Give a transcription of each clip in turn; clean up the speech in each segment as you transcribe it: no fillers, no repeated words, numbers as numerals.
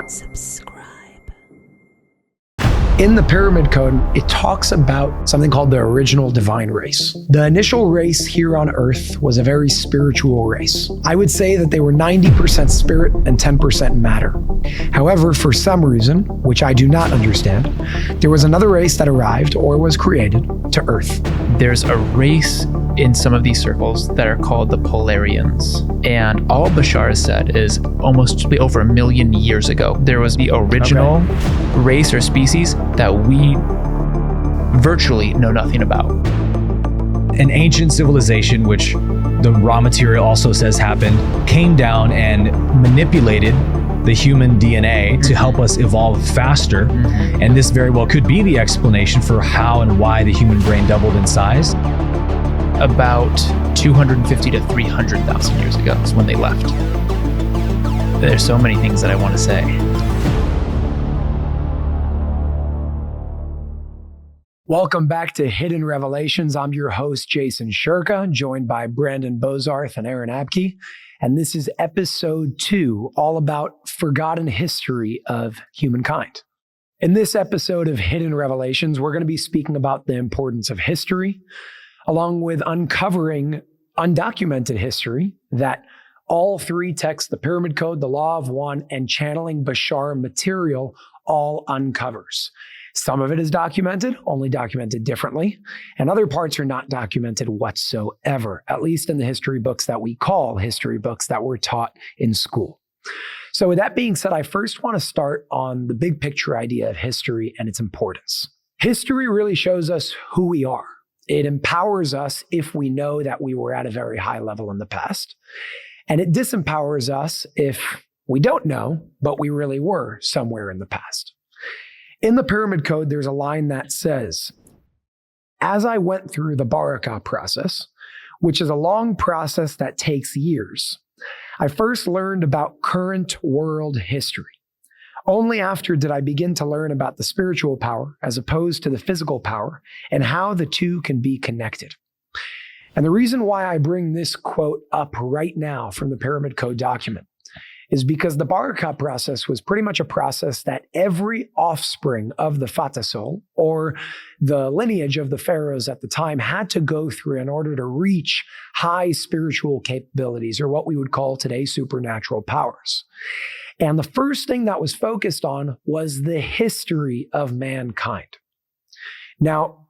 Subscribe. In the Pyramid Code, it talks about something called the original divine race. The initial race here on Earth was a very spiritual race. I would say that they were 90% spirit and 10% matter. However, for some reason, which I do not understand, there was another race that arrived or was created to Earth. There's a race in some of these circles that are called the Polarians. And all Bashar has said is almost over 1 million years ago, there was the original race or species that we virtually know nothing about. An ancient civilization, which the raw material also says happened, came down and manipulated the human DNA to help us evolve faster. And this very well could be the explanation for how and why the human brain doubled in size. About 250 to 300,000 years ago is when they left. There's so many things that I want to say. Welcome back to Hidden Revelations. I'm your host, Jason Shurka, joined by Brandon Bozarth and Aaron Abke. And this is episode 2, all about forgotten history of humankind. In this episode of Hidden Revelations, we're going to be speaking about the importance of history, along with uncovering undocumented history that all 3 texts, the Pyramid Code, the Law of One, and channeling Bashar material all uncovers. Some of it is documented, only documented differently, and other parts are not documented whatsoever, at least in the history books that we call history books that were taught in school. So with that being said, I first want to start on the big picture idea of history and its importance. History really shows us who we are. It empowers us if we know that we were at a very high level in the past, and it disempowers us if we don't know, but we really were somewhere in the past. In the Pyramid Code, there's a line that says, as I went through the Baraka process, which is a long process that takes years, I first learned about current world history. Only after did I begin to learn about the spiritual power as opposed to the physical power and how the two can be connected. And the reason why I bring this quote up right now from the Pyramid Code document is because the Baraka process was pretty much a process that every offspring of the Fatasol, or the lineage of the pharaohs at the time, had to go through in order to reach high spiritual capabilities, or what we would call today supernatural powers. And the first thing that was focused on was the history of mankind. Now,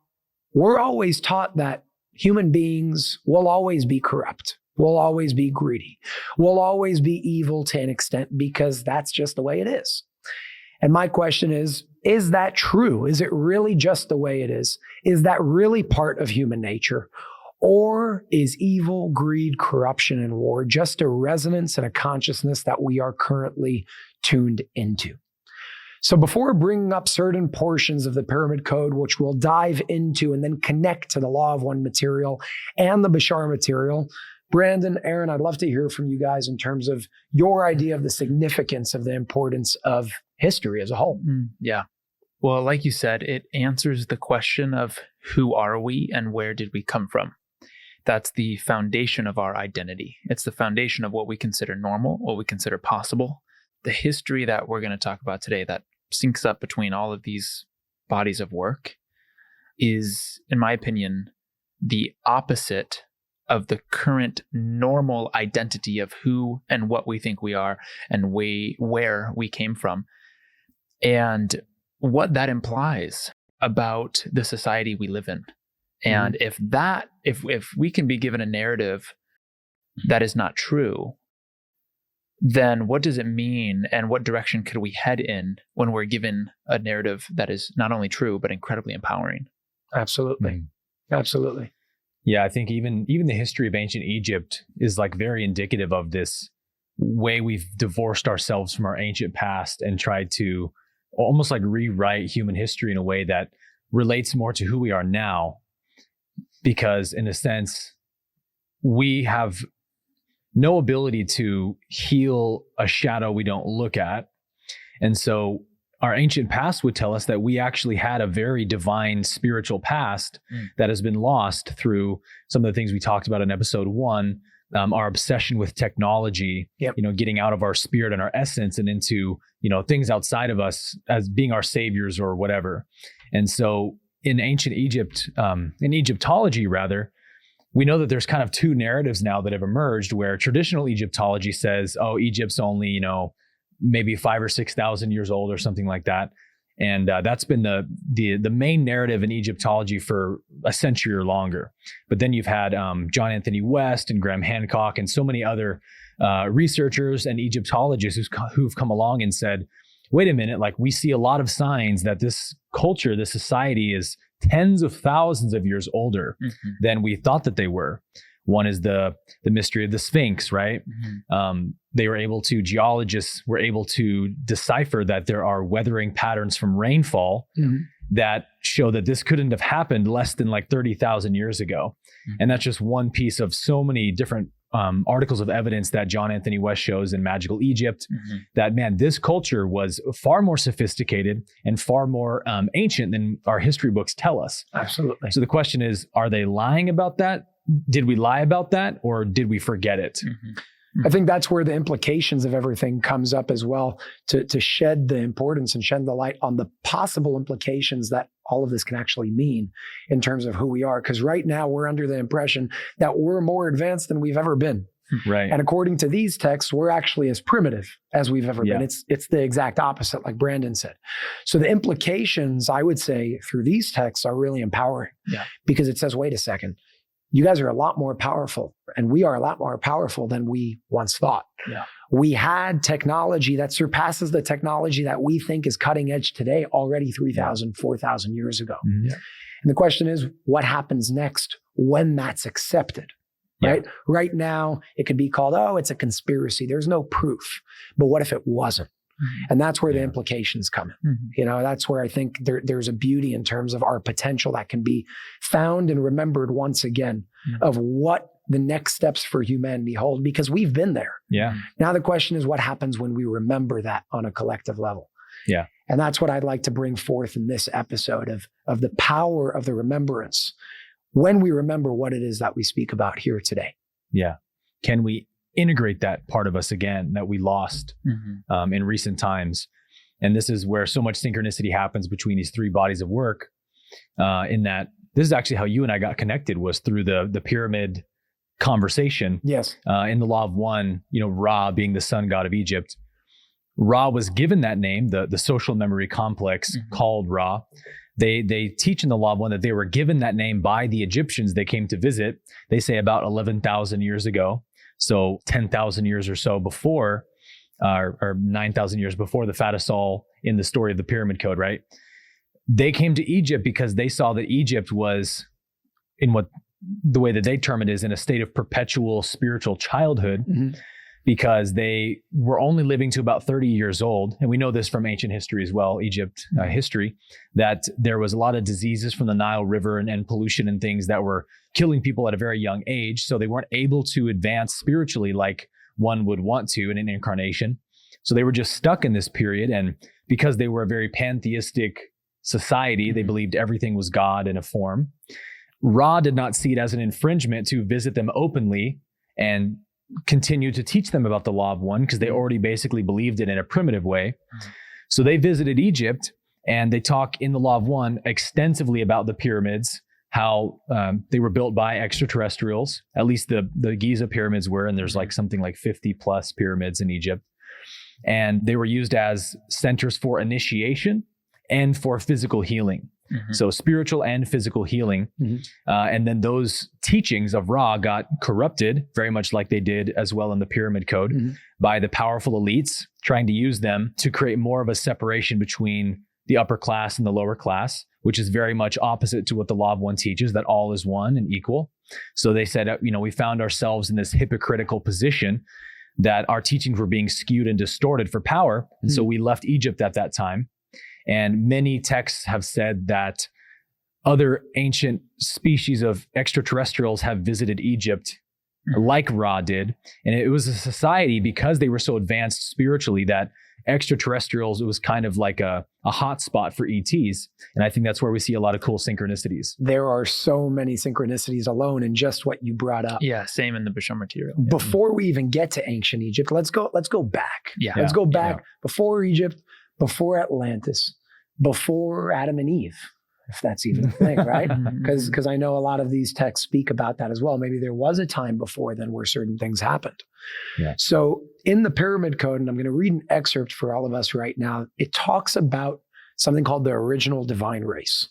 we're always taught that human beings will always be corrupt. We'll always be greedy. We'll always be evil to an extent because that's just the way it is. And my question is that true? Is it really just the way it is? Is that really part of human nature? Or is evil, greed, corruption, and war just a resonance and a consciousness that we are currently tuned into? So before bringing up certain portions of the Pyramid Code, which we'll dive into and then connect to the Law of One material and the Bashar material, Brandon, Aaron, I'd love to hear from you guys in terms of your idea of the significance of the importance of history as a whole. Yeah. Well, like you said, it answers the question of who are we and where did we come from? That's the foundation of our identity. It's the foundation of what we consider normal, what we consider possible. The history that we're going to talk about today that syncs up between all of these bodies of work is, in my opinion, the opposite of the current normal identity of who and what we think we are and where we came from, and what that implies about the society we live in. And if we can be given a narrative that is not true, then what does it mean and what direction could we head in when we're given a narrative that is not only true, but incredibly empowering? Absolutely. Absolutely. Yeah, I think even the history of ancient Egypt is like very indicative of this way we've divorced ourselves from our ancient past and tried to almost like rewrite human history in a way that relates more to who we are now. Because in a sense, we have no ability to heal a shadow we don't look at. And so our ancient past would tell us that we actually had a very divine spiritual past that has been lost through some of the things we talked about in episode 1, our obsession with technology, getting out of our spirit and our essence and into, things outside of us as being our saviors or whatever. And so in ancient Egypt, in Egyptology rather, we know that there's kind of two narratives now that have emerged where traditional Egyptology says, oh, Egypt's only, maybe 5,000 or 6,000 years old or something like that. And that's been the main narrative in Egyptology for a century or longer. But then you've had John Anthony West and Graham Hancock and so many other researchers and Egyptologists who've come along and said, wait a minute, like we see a lot of signs that this culture, this society is tens of thousands of years older than we thought that they were. One is the mystery of the Sphinx, right? Geologists were able to decipher that there are weathering patterns from rainfall that show that this couldn't have happened less than like 30,000 years ago. And that's just one piece of so many different articles of evidence that John Anthony West shows in Magical Egypt, that, man, this culture was far more sophisticated and far more ancient than our history books tell us. Absolutely. So the question is, are they lying about that? Did we lie about that, or did we forget it? I think that's where the implications of everything comes up as well, to shed the importance and shed the light on the possible implications that all of this can actually mean in terms of who we are. Because right now we're under the impression that we're more advanced than we've ever been. Right. And according to these texts, we're actually as primitive as we've ever been. It's the exact opposite, like Brandon said. So the implications, I would say, through these texts are really empowering, because it says, wait a second, you guys are a lot more powerful, and we are a lot more powerful than we once thought. We had technology that surpasses the technology that we think is cutting edge today already 3,000, 4,000 years ago. And the question is, what happens next when that's accepted? Right? Right now, it could be called, oh, it's a conspiracy. There's no proof. But what if it wasn't? And that's where the implications come in. That's where I think there's a beauty in terms of our potential that can be found and remembered once again of what the next steps for humanity hold, because we've been there. Now the question is, what happens when we remember that on a collective level? And that's what I'd like to bring forth in this episode of the power of the remembrance when we remember what it is that we speak about here today. Can we integrate that part of us again that we lost in recent times? And this is where so much synchronicity happens between these three bodies of work, in that this is actually how you and I got connected, was through the pyramid conversation. In the Law of One, Ra being the sun god of Egypt, Ra was given that name, the social memory complex called Ra. They teach in the Law of One that they were given that name by the Egyptians they came to visit. They say about 11,000 years ago. So 10,000 years or so before, or 9,000 years before the Fatasol in the story of the Pyramid Code, right? They came to Egypt because they saw that Egypt was, in what the way that they term it is, in a state of perpetual spiritual childhood, because they were only living to about 30 years old. And we know this from ancient history as well, Egypt history, that there was a lot of diseases from the Nile River and pollution and things that were killing people at a very young age. So they weren't able to advance spiritually like one would want to in an incarnation. So they were just stuck in this period. And because they were a very pantheistic society, they believed everything was God in a form. Ra did not see it as an infringement to visit them openly and continue to teach them about the Law of One, because they already basically believed it in a primitive way. So they visited Egypt, and they talk in the Law of One extensively about the pyramids, how they were built by extraterrestrials. At least the Giza pyramids were, and there's like something like 50 plus pyramids in Egypt. And they were used as centers for initiation and for physical healing. So spiritual and physical healing. And then those teachings of Ra got corrupted, very much like they did as well in the Pyramid Code, by the powerful elites, trying to use them to create more of a separation between the upper class and the lower class, which is very much opposite to what the Law of One teaches, that all is one and equal. So they said, we found ourselves in this hypocritical position that our teachings were being skewed and distorted for power. And so we left Egypt at that time. And many texts have said that other ancient species of extraterrestrials have visited Egypt like Ra did. And it was a society, because they were so advanced spiritually, that extraterrestrials, it was kind of like a hot spot for ETs. And I think that's where we see a lot of cool synchronicities. There are so many synchronicities alone in just what you brought up. Yeah, same in the Bashar material. Before we even get to ancient Egypt, let's go back. Yeah. Let's go back before Egypt, before Atlantis, before Adam and Eve, if that's even a thing, right? Because I know a lot of these texts speak about that as well. Maybe there was a time before then where certain things happened. Yeah. So in the Pyramid Code, and I'm going to read an excerpt for all of us right now, it talks about something called the original divine race.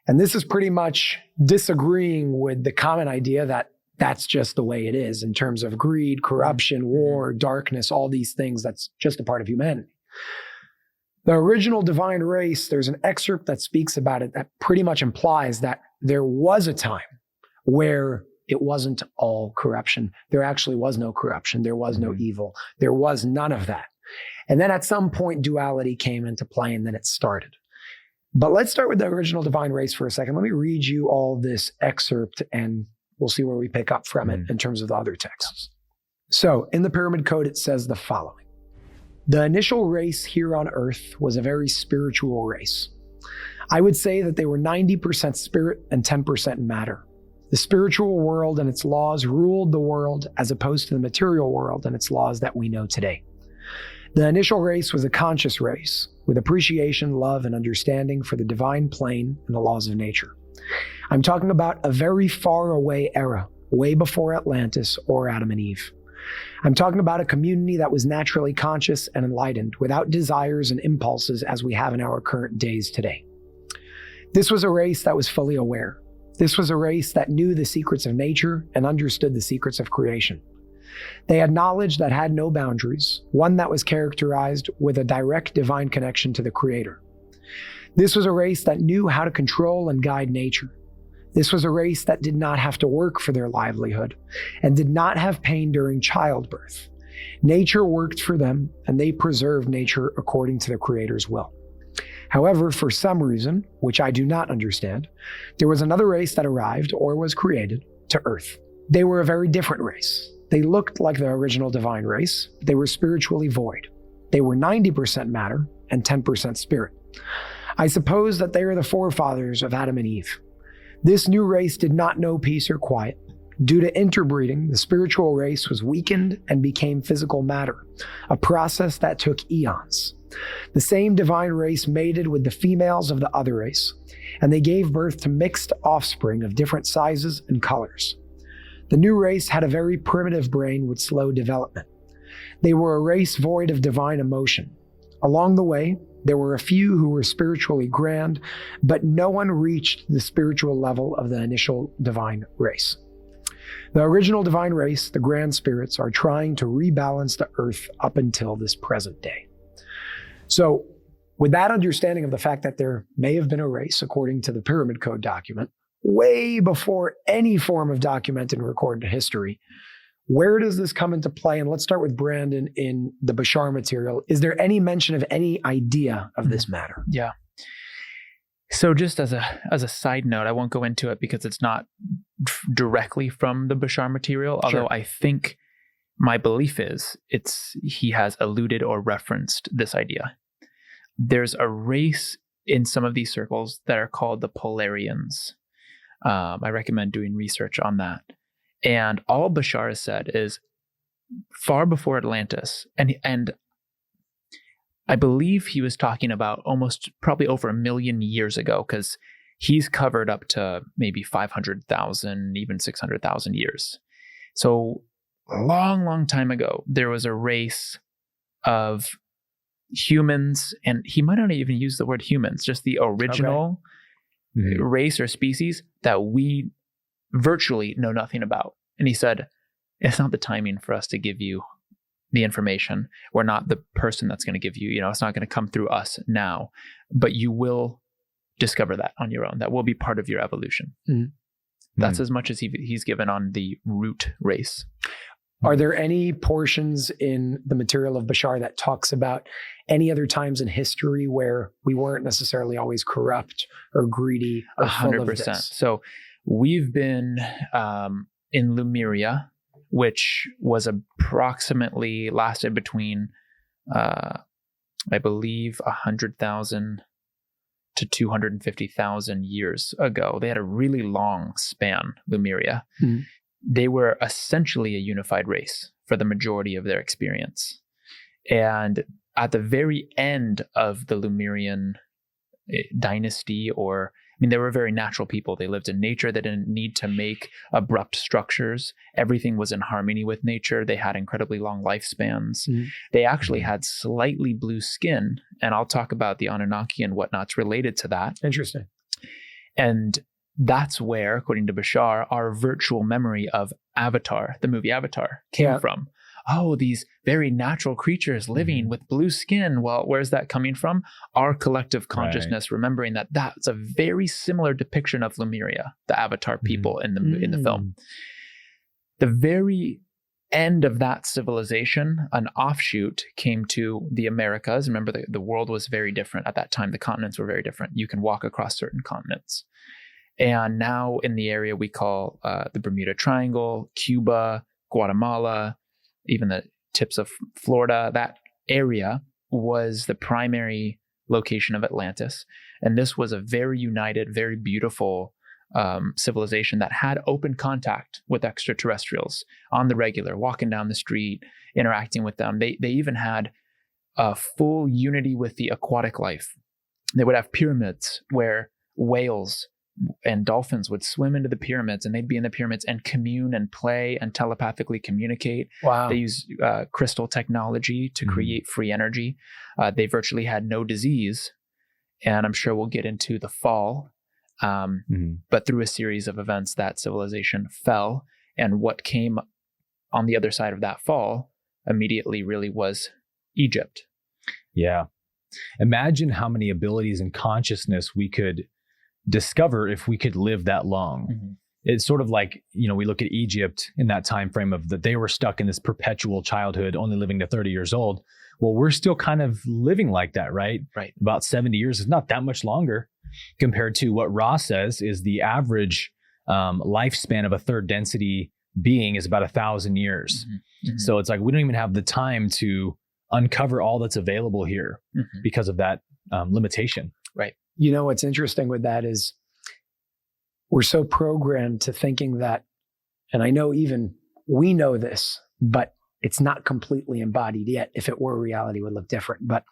And this is pretty much disagreeing with the common idea that that's just the way it is in terms of greed, corruption, war, darkness, all these things. That's just a part of humanity. The original divine race, there's an excerpt that speaks about it that pretty much implies that there was a time where it wasn't all corruption. There actually was no corruption. There was no evil. There was none of that. And then at some point, duality came into play and then it started. But let's start with the original divine race for a second. Let me read you all this excerpt and we'll see where we pick up from it in terms of the other texts. So in the Pyramid Code, it says the following. The initial race here on Earth was a very spiritual race. I would say that they were 90% spirit and 10% matter. The spiritual world and its laws ruled the world as opposed to the material world and its laws that we know today. The initial race was a conscious race with appreciation, love, and understanding for the divine plane and the laws of nature. I'm talking about a very far away era, way before Atlantis or Adam and Eve. I'm talking about a community that was naturally conscious and enlightened without desires and impulses as we have in our current days today. This was a race that was fully aware. This was a race that knew the secrets of nature and understood the secrets of creation. They had knowledge that had no boundaries, one that was characterized with a direct divine connection to the Creator. This was a race that knew how to control and guide nature. This was a race that did not have to work for their livelihood and did not have pain during childbirth. Nature worked for them and they preserved nature according to the Creator's will. However, for some reason, which I do not understand, there was another race that arrived or was created to Earth. They were a very different race. They looked like the original divine race, but they were spiritually void. They were 90% matter and 10% spirit. I suppose that they are the forefathers of Adam and Eve. This new race did not know peace or quiet. Due to interbreeding, the spiritual race was weakened and became physical matter, a process that took eons. The same divine race mated with the females of the other race, and they gave birth to mixed offspring of different sizes and colors. The new race had a very primitive brain with slow development. They were a race void of divine emotion. Along the way, there were a few who were spiritually grand, but no one reached the spiritual level of the initial divine race. The original divine race, the grand spirits, are trying to rebalance the earth up until this present day. So, with that understanding of the fact that there may have been a race, according to the Pyramid Code document, way before any form of documented and recorded history, where does this come into play? And let's start with Brandon in the Bashar material. Is there any mention of any idea of this matter? Yeah. So just as a side note, I won't go into it because it's not directly from the Bashar material, although I think my belief is he has alluded or referenced this idea. There's a race in some of these circles that are called the Polarians. I recommend doing research on that. And all Bashar has said is far before Atlantis, and I believe he was talking about almost probably over 1 million years ago, because he's covered up to maybe 500,000, even 600,000 years. So long time ago, there was a race of humans, and he might not even use the word humans, just the original race or species that we virtually know nothing about. And he said, it's not the timing for us to give you the information. We're not the person that's going to give you, it's not going to come through us now, but you will discover that on your own. That will be part of your evolution. That's as much as he's given on the root race. Are there any portions in the material of Bashar that talks about any other times in history where we weren't necessarily always corrupt or greedy or 100%. So we've been in Lemuria, which was approximately lasted between I believe 100,000 to 250,000 years ago. They had a really long span, Lemuria. Mm-hmm. They were essentially a unified race for the majority of their experience. And at the very end of the Lemurian dynasty, they were very natural people. They lived in nature. They didn't need to make abrupt structures. Everything was in harmony with nature. They had incredibly long lifespans. Mm-hmm. They actually had slightly blue skin. And I'll talk about the Anunnaki and whatnot's related to that. Interesting. And that's where, according to Bashar, our virtual memory of Avatar, the movie Avatar, came from. Oh, these very natural creatures living with blue skin. Well, where's that coming from? Our collective consciousness, remembering that that's a very similar depiction of Lemuria, the Avatar people in the film. The very end of that civilization, an offshoot came to the Americas. Remember, the world was very different at that time. The continents were very different. You can walk across certain continents. And now in the area we call the Bermuda Triangle, Cuba, Guatemala, even the tips of Florida, that area was the primary location of Atlantis. And this was a very united, very beautiful civilization that had open contact with extraterrestrials on the regular, walking down the street, interacting with them. They even had a full unity with the aquatic life. They would have pyramids where whales and dolphins would swim into the pyramids, and they'd be in the pyramids and commune and play and telepathically communicate. Wow. They use crystal technology to create free energy. They virtually had no disease. And I'm sure we'll get into the fall. But through a series of events, that civilization fell. And what came on the other side of that fall immediately really was Egypt. Yeah. Imagine how many abilities and consciousness we could discover if we could live that long. It's sort of like, we look at Egypt in that time frame of that they were stuck in this perpetual childhood, only living to 30 years old. Well, we're still kind of living like that, right? Right. About 70 years is not that much longer compared to what Ra says is the average lifespan of a third density being is about 1,000 years. So it's like we don't even have the time to uncover all that's available here because of that limitation. Right. What's interesting with that is we're so programmed to thinking that, and I know even we know this, but it's not completely embodied yet. If it were, reality would look different. But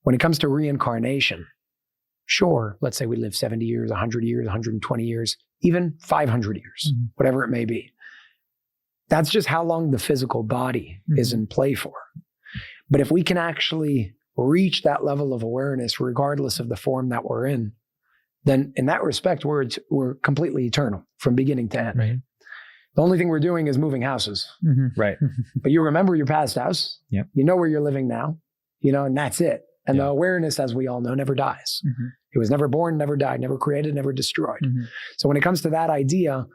when it comes to reincarnation, sure, let's say we live 70 years, 100 years, 120 years, even 500 years, whatever it may be. That's just how long the physical body is in play for. But if we can actually reach that level of awareness, regardless of the form that we're in, then in that respect, we're completely eternal from beginning to end. Right. The only thing we're doing is moving houses. Right. But you remember your past house. Yep. You know where you're living now, and that's it. And the awareness, as we all know, never dies. It was never born, never died, never created, never destroyed. So when it comes to that idea,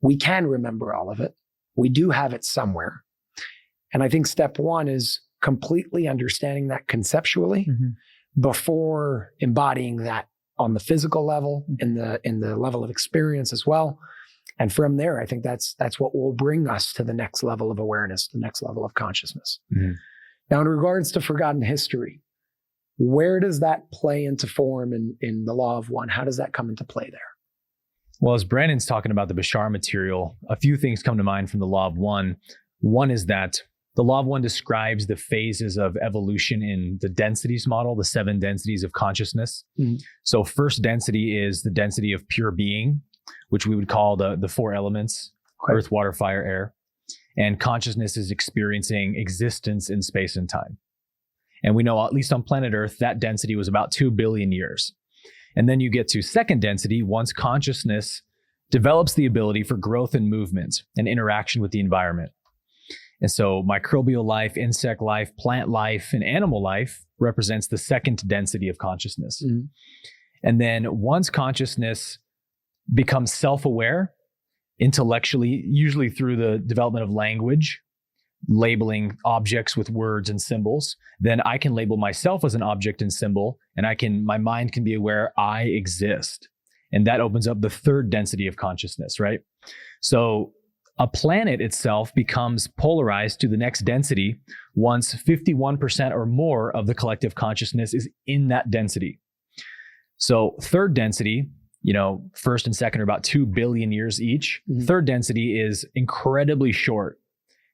we can remember all of it. We do have it somewhere. And I think step one is completely understanding that conceptually before embodying that on the physical level, in the level of experience as well. And from there, I think that's what will bring us to the next level of awareness, the next level of consciousness. Now, in regards to forgotten history, where does that play into form in the Law of One? How does that come into play there? Well, as Brandon's talking about the Bashar material, a few things come to mind from the Law of One. One is that the Law of One describes the phases of evolution in the densities model, the 7 densities of consciousness. So first density is the density of pure being, which we would call the 4 elements, earth, water, fire, air. And consciousness is experiencing existence in space and time. And we know, at least on planet Earth, that density was about 2 billion years. And then you get to second density once consciousness develops the ability for growth and movement and interaction with the environment. And so microbial life, insect life, plant life, and animal life represents the second density of consciousness. And then once consciousness becomes self-aware, intellectually, usually through the development of language, labeling objects with words and symbols, then I can label myself as an object and symbol, and my mind can be aware I exist. And that opens up the third density of consciousness, right? So A planet itself becomes polarized to the next density once 51% or more of the collective consciousness is in that density. So third density, first and second are about 2 billion years each. Mm-hmm. Third density is incredibly short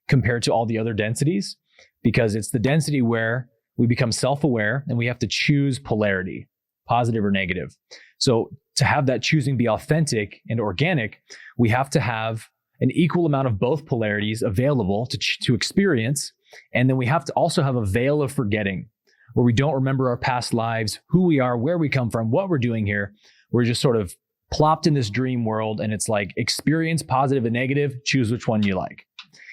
compared to all the other densities, because it's the density where we become self-aware and we have to choose polarity, positive or negative. So to have that choosing be authentic and organic, we have to have an equal amount of both polarities available to experience. And then we have to also have a veil of forgetting, where we don't remember our past lives, who we are, where we come from, what we're doing here. We're just sort of plopped in this dream world, and it's like experience positive and negative, choose which one you like.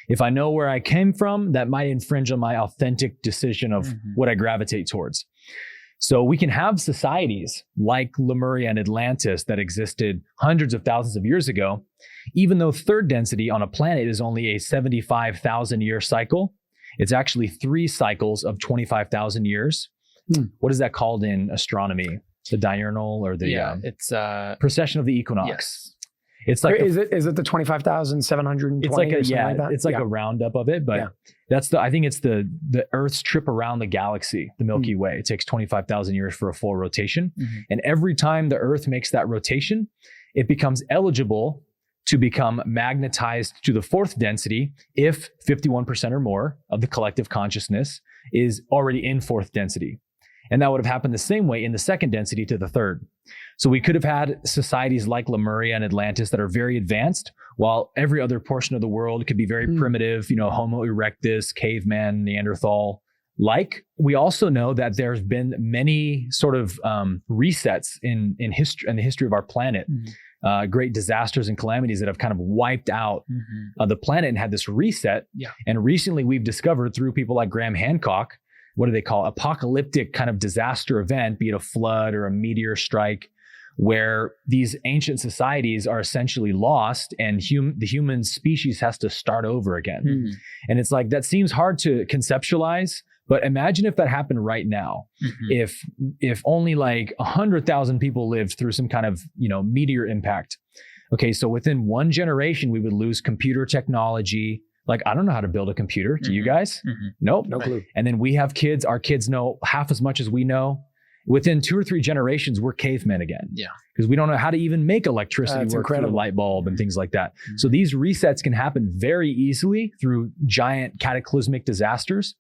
If I know where I came from, that might infringe on my authentic decision of what I gravitate towards. So we can have societies like Lemuria and Atlantis that existed hundreds of thousands of years ago, even though third density on a planet is only a 75,000 year cycle. It's actually 3 cycles of 25,000 years. What is that called in astronomy? The diurnal or the it's precession of the equinox. Yes. It's like is it the 25,720? It's like it's like a roundup of it, but that's I think it's the Earth's trip around the galaxy, the Milky Way. It takes 25,000 years for a full rotation, and every time the Earth makes that rotation, it becomes eligible to become magnetized to the fourth density if 51% or more of the collective consciousness is already in fourth density. And that would have happened the same way in the second density to the third. So we could have had societies like Lemuria and Atlantis that are very advanced, while every other portion of the world could be very primitive, Homo erectus, caveman, Neanderthal. We also know that there's been many sort of resets in history and the history of our planet. Great disasters and calamities that have kind of wiped out the planet and had this reset. Yeah. And recently we've discovered through people like Graham Hancock, what do they call apocalyptic kind of disaster event, be it a flood or a meteor strike, where these ancient societies are essentially lost and the human species has to start over again. And it's like, that seems hard to conceptualize, but imagine if that happened right now. If only like 100,000 people lived through some kind of, meteor impact. Okay, so within one generation, we would lose computer technology. Like, I don't know how to build a computer. Do you guys? Nope. No clue. And then we have kids. Our kids know half as much as we know. Within 2 or 3 generations, we're cavemen again. Yeah. Because we don't know how to even make electricity work through a light bulb and things like that. So these resets can happen very easily through giant cataclysmic disasters.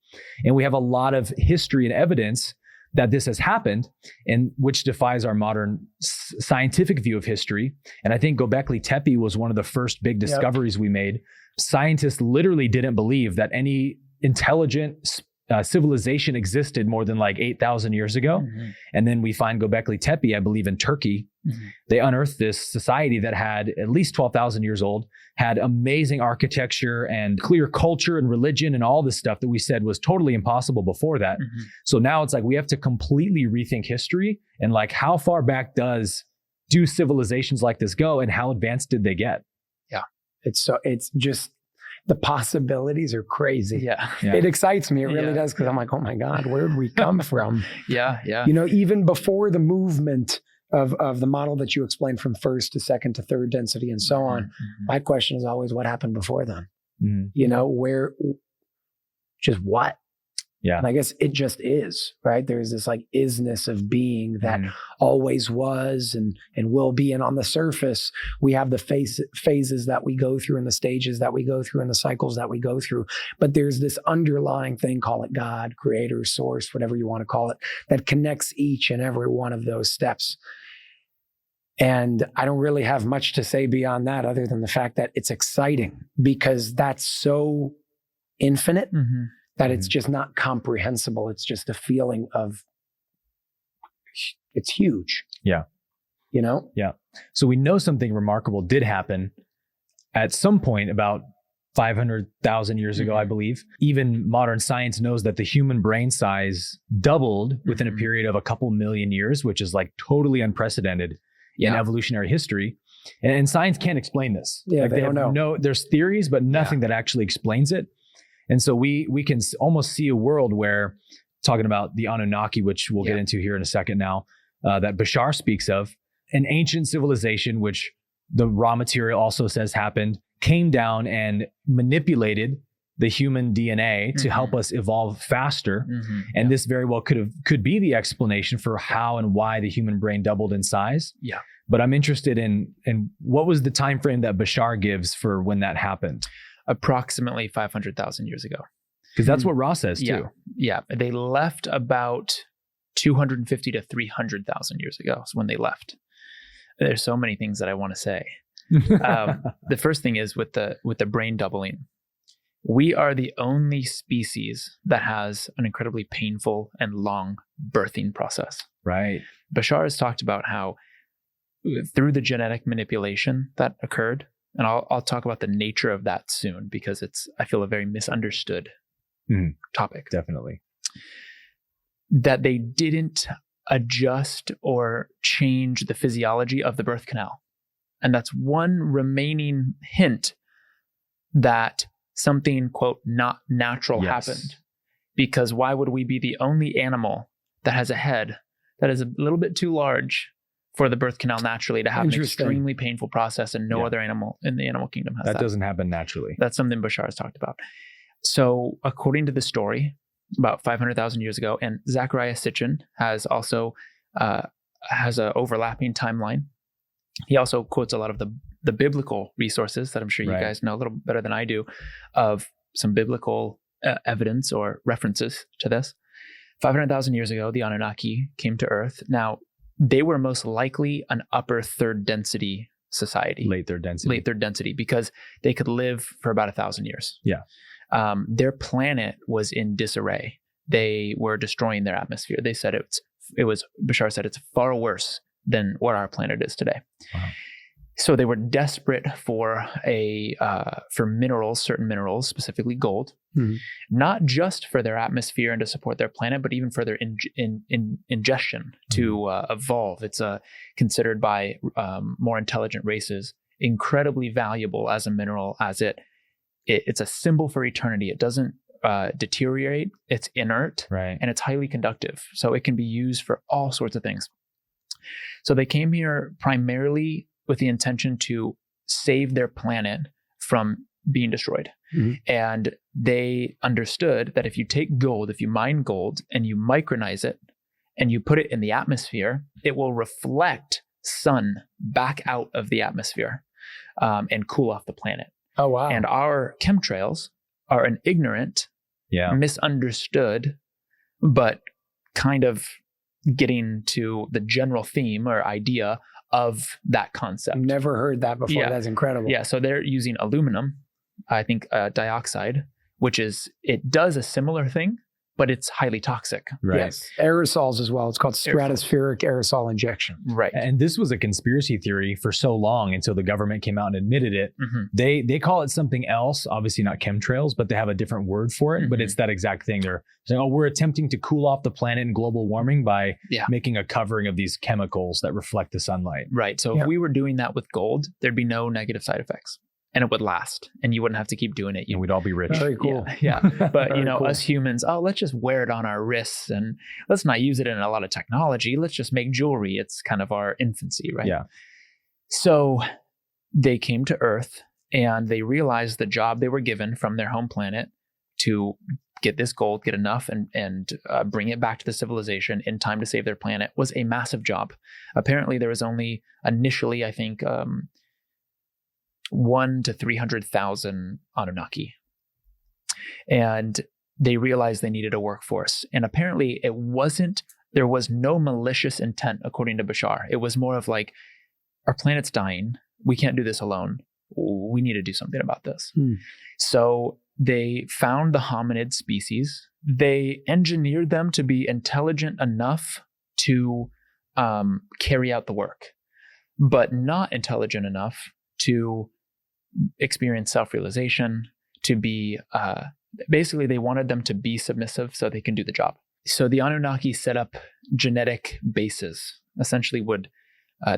And we have a lot of history and evidence that this has happened, and which defies our modern scientific view of history. And I think Göbekli Tepe was one of the first big discoveries we made. Scientists literally didn't believe that any intelligent civilization existed more than like 8,000 years ago. And then we find Göbekli Tepe, I believe in Turkey. They unearthed this society that had at least 12,000 years old, had amazing architecture and clear culture and religion and all this stuff that we said was totally impossible before that. So now it's like we have to completely rethink history and like how far back do civilizations like this go and how advanced did they get? It's just, the possibilities are crazy. It excites me. It really does. Cause I'm like, oh my God, where did we come from? Even before the movement of the model that you explained from first to second to third density and so on, my question is always what happened before then? What? Yeah. And I guess it just is, right? There's this like isness of being that always was and will be. And on the surface, we have the phases that we go through and the stages that we go through and the cycles that we go through. But there's this underlying thing, call it God, creator, source, whatever you want to call it, that connects each and every one of those steps. And I don't really have much to say beyond that other than the fact that it's exciting because that's so infinite. That it's just not comprehensible. It's just a feeling of, it's huge. Yeah. Yeah. So we know something remarkable did happen at some point about 500,000 years ago, I believe. Even modern science knows that the human brain size doubled within a period of a couple million years, which is like totally unprecedented in evolutionary history. And science can't explain this. Like they don't know. There's theories, but nothing that actually explains it. And so we can almost see a world where, talking about the Anunnaki, which we'll get into here in a second now, that Bashar speaks of, an ancient civilization, which the raw material also says happened, came down and manipulated the human DNA to help us evolve faster. And this very well could be the explanation for how and why the human brain doubled in size. Yeah. But I'm interested in what was the time frame that Bashar gives for when that happened? Approximately 500,000 years ago. Because that's what Ra says too. Yeah. They left about 250 to 300,000 years ago is when they left. There's so many things that I want to say. The first thing is with the brain doubling. We are the only species that has an incredibly painful and long birthing process. Right. Bashar has talked about how through the genetic manipulation that occurred, and I'll talk about the nature of that soon because it's, I feel, a very misunderstood topic. Definitely. That they didn't adjust or change the physiology of the birth canal. And that's one remaining hint that something, quote, not natural happened. Because why would we be the only animal that has a head that is a little bit too large for the birth canal naturally to have an extremely painful process, and no other animal in the animal kingdom has that. That doesn't happen naturally. That's something Bashar has talked about. So according to the story, about 500,000 years ago, and Zecharia Sitchin has also has an overlapping timeline. He also quotes a lot of the biblical resources that I'm sure you guys know a little better than I do, of some biblical evidence or references to this. 500,000 years ago, the Anunnaki came to Earth. Now, they were most likely an upper third density society. Late third density, because they could live for about 1,000 years. Yeah. Their planet was in disarray. They were destroying their atmosphere. They said Bashar said it's far worse than what our planet is today. Wow. So they were desperate for minerals, certain minerals, specifically gold, not just for their atmosphere and to support their planet, but even for their ingestion to evolve. It's considered by more intelligent races incredibly valuable as a mineral, as it's a symbol for eternity. It doesn't deteriorate. It's inert, and it's highly conductive. So it can be used for all sorts of things. So they came here primarily with the intention to save their planet from being destroyed. And they understood that if you take gold, if you mine gold and you micronize it and you put it in the atmosphere, it will reflect sun back out of the atmosphere and cool off the planet. Oh, wow. And our chemtrails are an ignorant, misunderstood, but kind of getting to the general theme or idea of that concept. Never heard that before. Yeah. That's incredible. Yeah. So they're using aluminum, I think dioxide, it does a similar thing, but it's highly toxic. Right. Yes. Aerosols as well. It's called stratospheric aerosol injection. Right. And this was a conspiracy theory for so long until the government came out and admitted it. They call it something else, obviously not chemtrails, but they have a different word for it. But it's that exact thing. They're saying, we're attempting to cool off the planet and global warming by making a covering of these chemicals that reflect the sunlight. Right. So if we were doing that with gold, there'd be no negative side effects. And it would last, and you wouldn't have to keep doing it. And we'd all be rich. Very cool. Yeah. But, cool. Us humans, let's just wear it on our wrists and let's not use it in a lot of technology. Let's just make jewelry. It's kind of our infancy, right? Yeah. So they came to Earth and they realized the job they were given from their home planet to get this gold, get enough and bring it back to the civilization in time to save their planet was a massive job. Apparently there was only initially, I think, 1 to 300,000 Anunnaki. And they realized they needed a workforce. And apparently there was no malicious intent, according to Bashar. It was more of like, our planet's dying. We can't do this alone. We need to do something about this. So they found the hominid species. They engineered them to be intelligent enough to carry out the work, but not intelligent enough to experience self-realization, to be basically they wanted them to be submissive so they can do the job. So the Anunnaki set up genetic bases. Essentially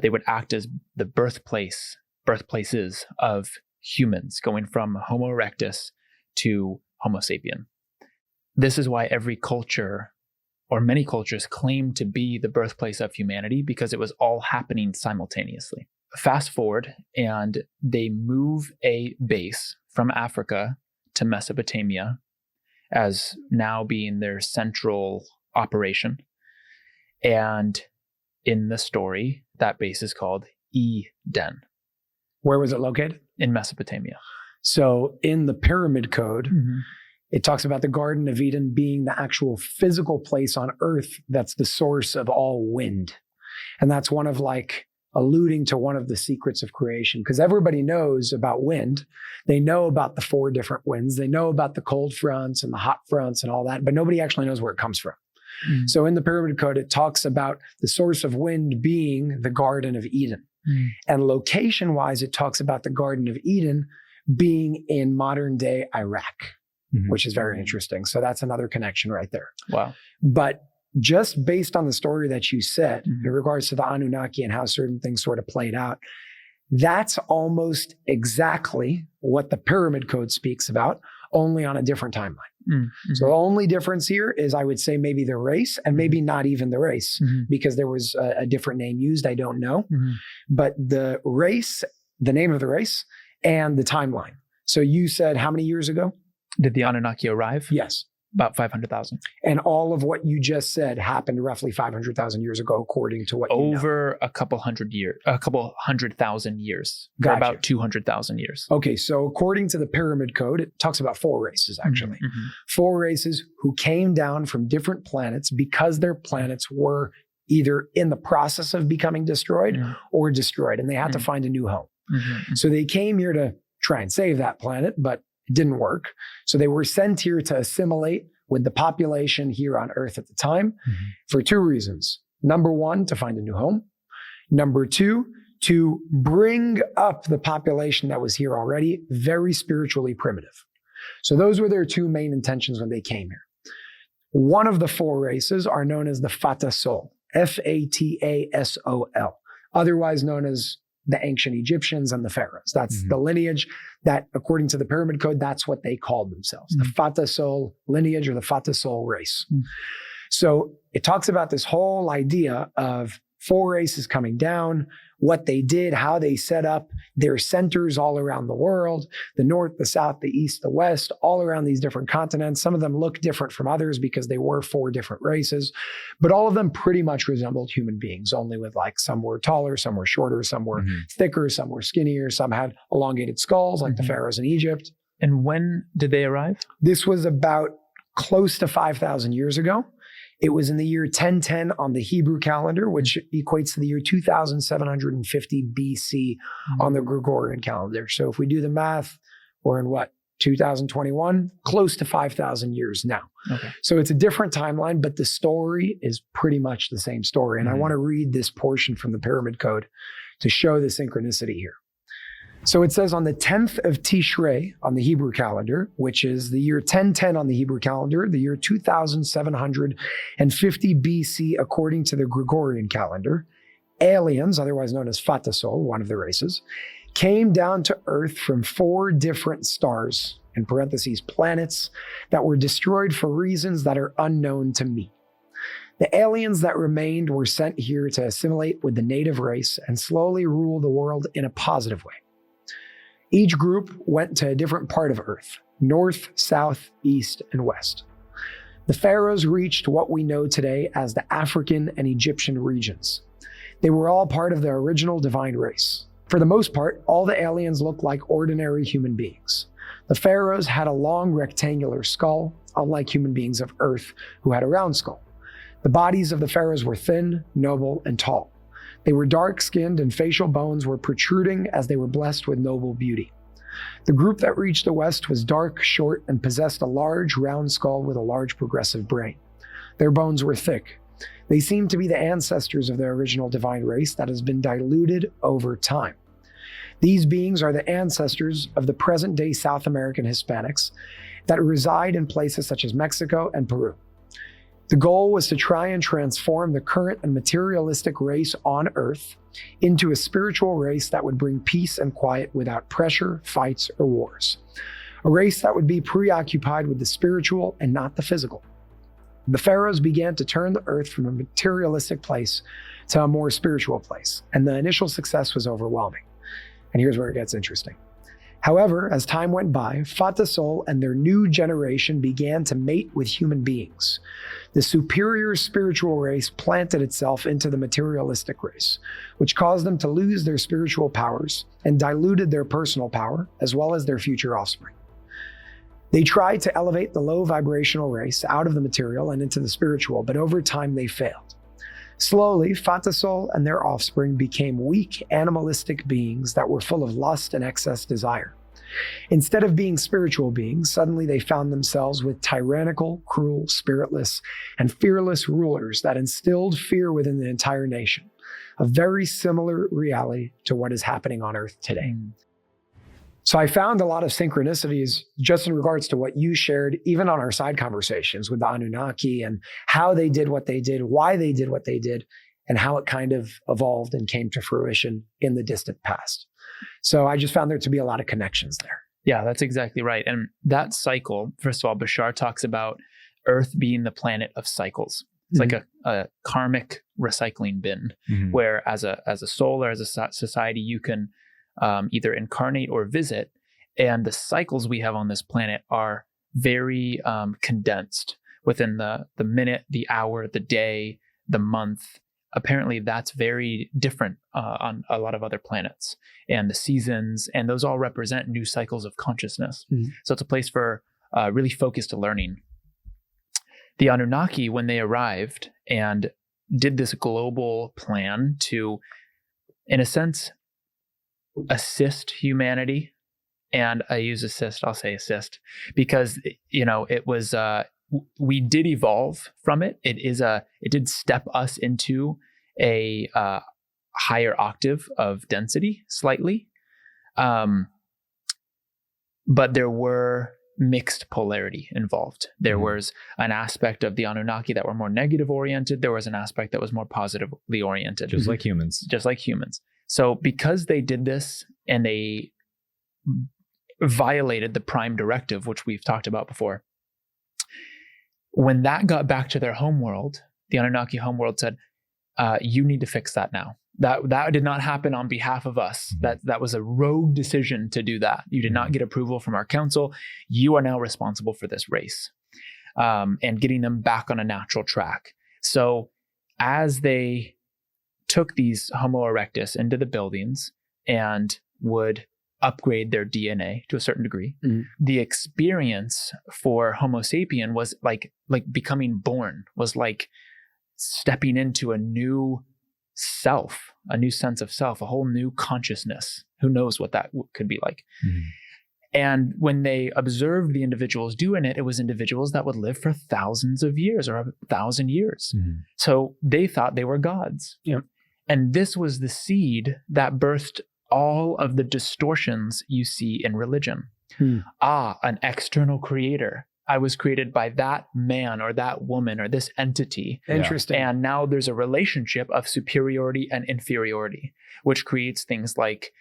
they would act as the birthplaces of humans, going from Homo erectus to Homo sapien. This is why every culture, or many cultures, claim to be the birthplace of humanity, because it was all happening simultaneously. fast forward, and they move a base from Africa to Mesopotamia as now being their central operation. And in the story, that base is called Eden. Where was it located? In Mesopotamia. So in the Pyramid Code, it talks about the Garden of Eden being the actual physical place on earth that's the source of all wind. And that's one of alluding to one of the secrets of creation, because everybody knows about wind. They know about the 4 different winds. They know about the cold fronts and the hot fronts and all that, but nobody actually knows where it comes from. So in the Pyramid Code, it talks about the source of wind being the Garden of Eden. And location-wise, it talks about the Garden of Eden being in modern-day Iraq, which is very interesting. So that's another connection right there. Wow. But just based on the story that you said in regards to the Anunnaki and how certain things sort of played out, that's almost exactly what the Pyramid Code speaks about, only on a different timeline. So the only difference here is, I would say, maybe the race, and maybe not even the race, because there was a different name used. I don't know. But the race, the name of the race, and the timeline. So you said how many years ago? Did the Anunnaki arrive? Yes. About 500,000. And all of what you just said happened roughly 500,000 years ago, according to what you know. Over a couple 100,000 years. Gotcha. For about 200,000 years. Okay, so according to the Pyramid Code, it talks about 4 races, actually. 4 races who came down from different planets because their planets were either in the process of becoming destroyed or destroyed, and they had to find a new home. So they came here to try and save that planet, but it didn't work. So they were sent here to assimilate with the population here on Earth at the time for 2 reasons. Number 1, to find a new home. Number 2, to bring up the population that was here already, very spiritually primitive. So those were their 2 main intentions when they came here. One of the 4 races are known as the Fatasol, Fatasol, otherwise known as the ancient Egyptians and the pharaohs. That's the lineage that, according to the Pyramid Code, that's what they called themselves, the Fatasol lineage or the Fatasol race. So it talks about this whole idea of 4 races coming down, what they did, how they set up their centers all around the world, the north, the south, the east, the west, all around these different continents. Some of them look different from others because they were 4 different races, but all of them pretty much resembled human beings, only with some were taller, some were shorter, some were thicker, some were skinnier, some had elongated skulls like the pharaohs in Egypt. And when did they arrive? This was about close to 5,000 years ago. It was in the year 1010 on the Hebrew calendar, which equates to the year 2750 BC on the Gregorian calendar. So if we do the math, we're in 2021? Close to 5,000 years now. Okay. So it's a different timeline, but the story is pretty much the same story. And I want to read this portion from the Pyramid Code to show the synchronicity here. So it says on the 10th of Tishrei on the Hebrew calendar, which is the year 1010 on the Hebrew calendar, the year 2750 BC according to the Gregorian calendar, aliens, otherwise known as Fatasol, one of the races, came down to Earth from 4 different stars, in parentheses, planets, that were destroyed for reasons that are unknown to me. The aliens that remained were sent here to assimilate with the native race and slowly rule the world in a positive way. Each group went to a different part of Earth, north, south, east, and west. The pharaohs reached what we know today as the African and Egyptian regions. They were all part of the original divine race. For the most part, all the aliens looked like ordinary human beings. The pharaohs had a long rectangular skull, unlike human beings of Earth who had a round skull. The bodies of the pharaohs were thin, noble, and tall. They were dark-skinned and facial bones were protruding as they were blessed with noble beauty. The group that reached the west was dark, short, and possessed a large, round skull with a large progressive brain. Their bones were thick. They seemed to be the ancestors of the original divine race that has been diluted over time. These beings are the ancestors of the present-day South American Hispanics that reside in places such as Mexico and Peru. The goal was to try and transform the current and materialistic race on Earth into a spiritual race that would bring peace and quiet without pressure, fights, or wars. A race that would be preoccupied with the spiritual and not the physical. The pharaohs began to turn the earth from a materialistic place to a more spiritual place, and the initial success was overwhelming. And here's where it gets interesting. However, as time went by, Fatasol and their new generation began to mate with human beings. The superior spiritual race planted itself into the materialistic race, which caused them to lose their spiritual powers and diluted their personal power, as well as their future offspring. They tried to elevate the low vibrational race out of the material and into the spiritual, but over time they failed. Slowly, Fatasol and their offspring became weak, animalistic beings that were full of lust and excess desire. Instead of being spiritual beings, suddenly they found themselves with tyrannical, cruel, spiritless, and fearless rulers that instilled fear within the entire nation. A very similar reality to what is happening on Earth today. So I found a lot of synchronicities just in regards to what you shared, even on our side conversations with the Anunnaki and how they did what they did, why they did what they did, and how it kind of evolved and came to fruition in the distant past. So I just found there to be a lot of connections there. Yeah, that's exactly right. And that cycle, first of all, Bashar talks about Earth being the planet of cycles. It's like a karmic recycling bin, where as a soul or as a society, you can either incarnate or visit. And the cycles we have on this planet are very condensed within the minute, the hour, the day, the month. Apparently, that's very different on a lot of other planets, and the seasons, and those all represent new cycles of consciousness. So it's a place for really focused learning. The Anunnaki, when they arrived and did this global plan to, in a sense, assist humanity, and I use assist, I'll say assist, because it was we did evolve from it. It did step us into a higher octave of density slightly, but there were mixed polarity involved. There was an aspect of the Anunnaki that were more negative oriented. There was an aspect that was more positively oriented, just like humans. So because they did this and they violated the prime directive, which we've talked about before, when that got back to their homeworld, the Anunnaki homeworld said, you need to fix that now. That did not happen on behalf of us. That was a rogue decision to do that. You did not get approval from our council. You are now responsible for this race, and getting them back on a natural track. So as they took these Homo erectus into the buildings and would upgrade their DNA to a certain degree, the experience for Homo sapien was like becoming born, was like stepping into a new self, a new sense of self, a whole new consciousness. Who knows what that could be like. And when they observed the individuals doing it, it was individuals that would live for thousands of years or 1,000 years. So they thought they were gods. And this was the seed that birthed all of the distortions you see in religion. An external creator. I was created by that man or that woman or this entity. Interesting. And now there's a relationship of superiority and inferiority, which creates things like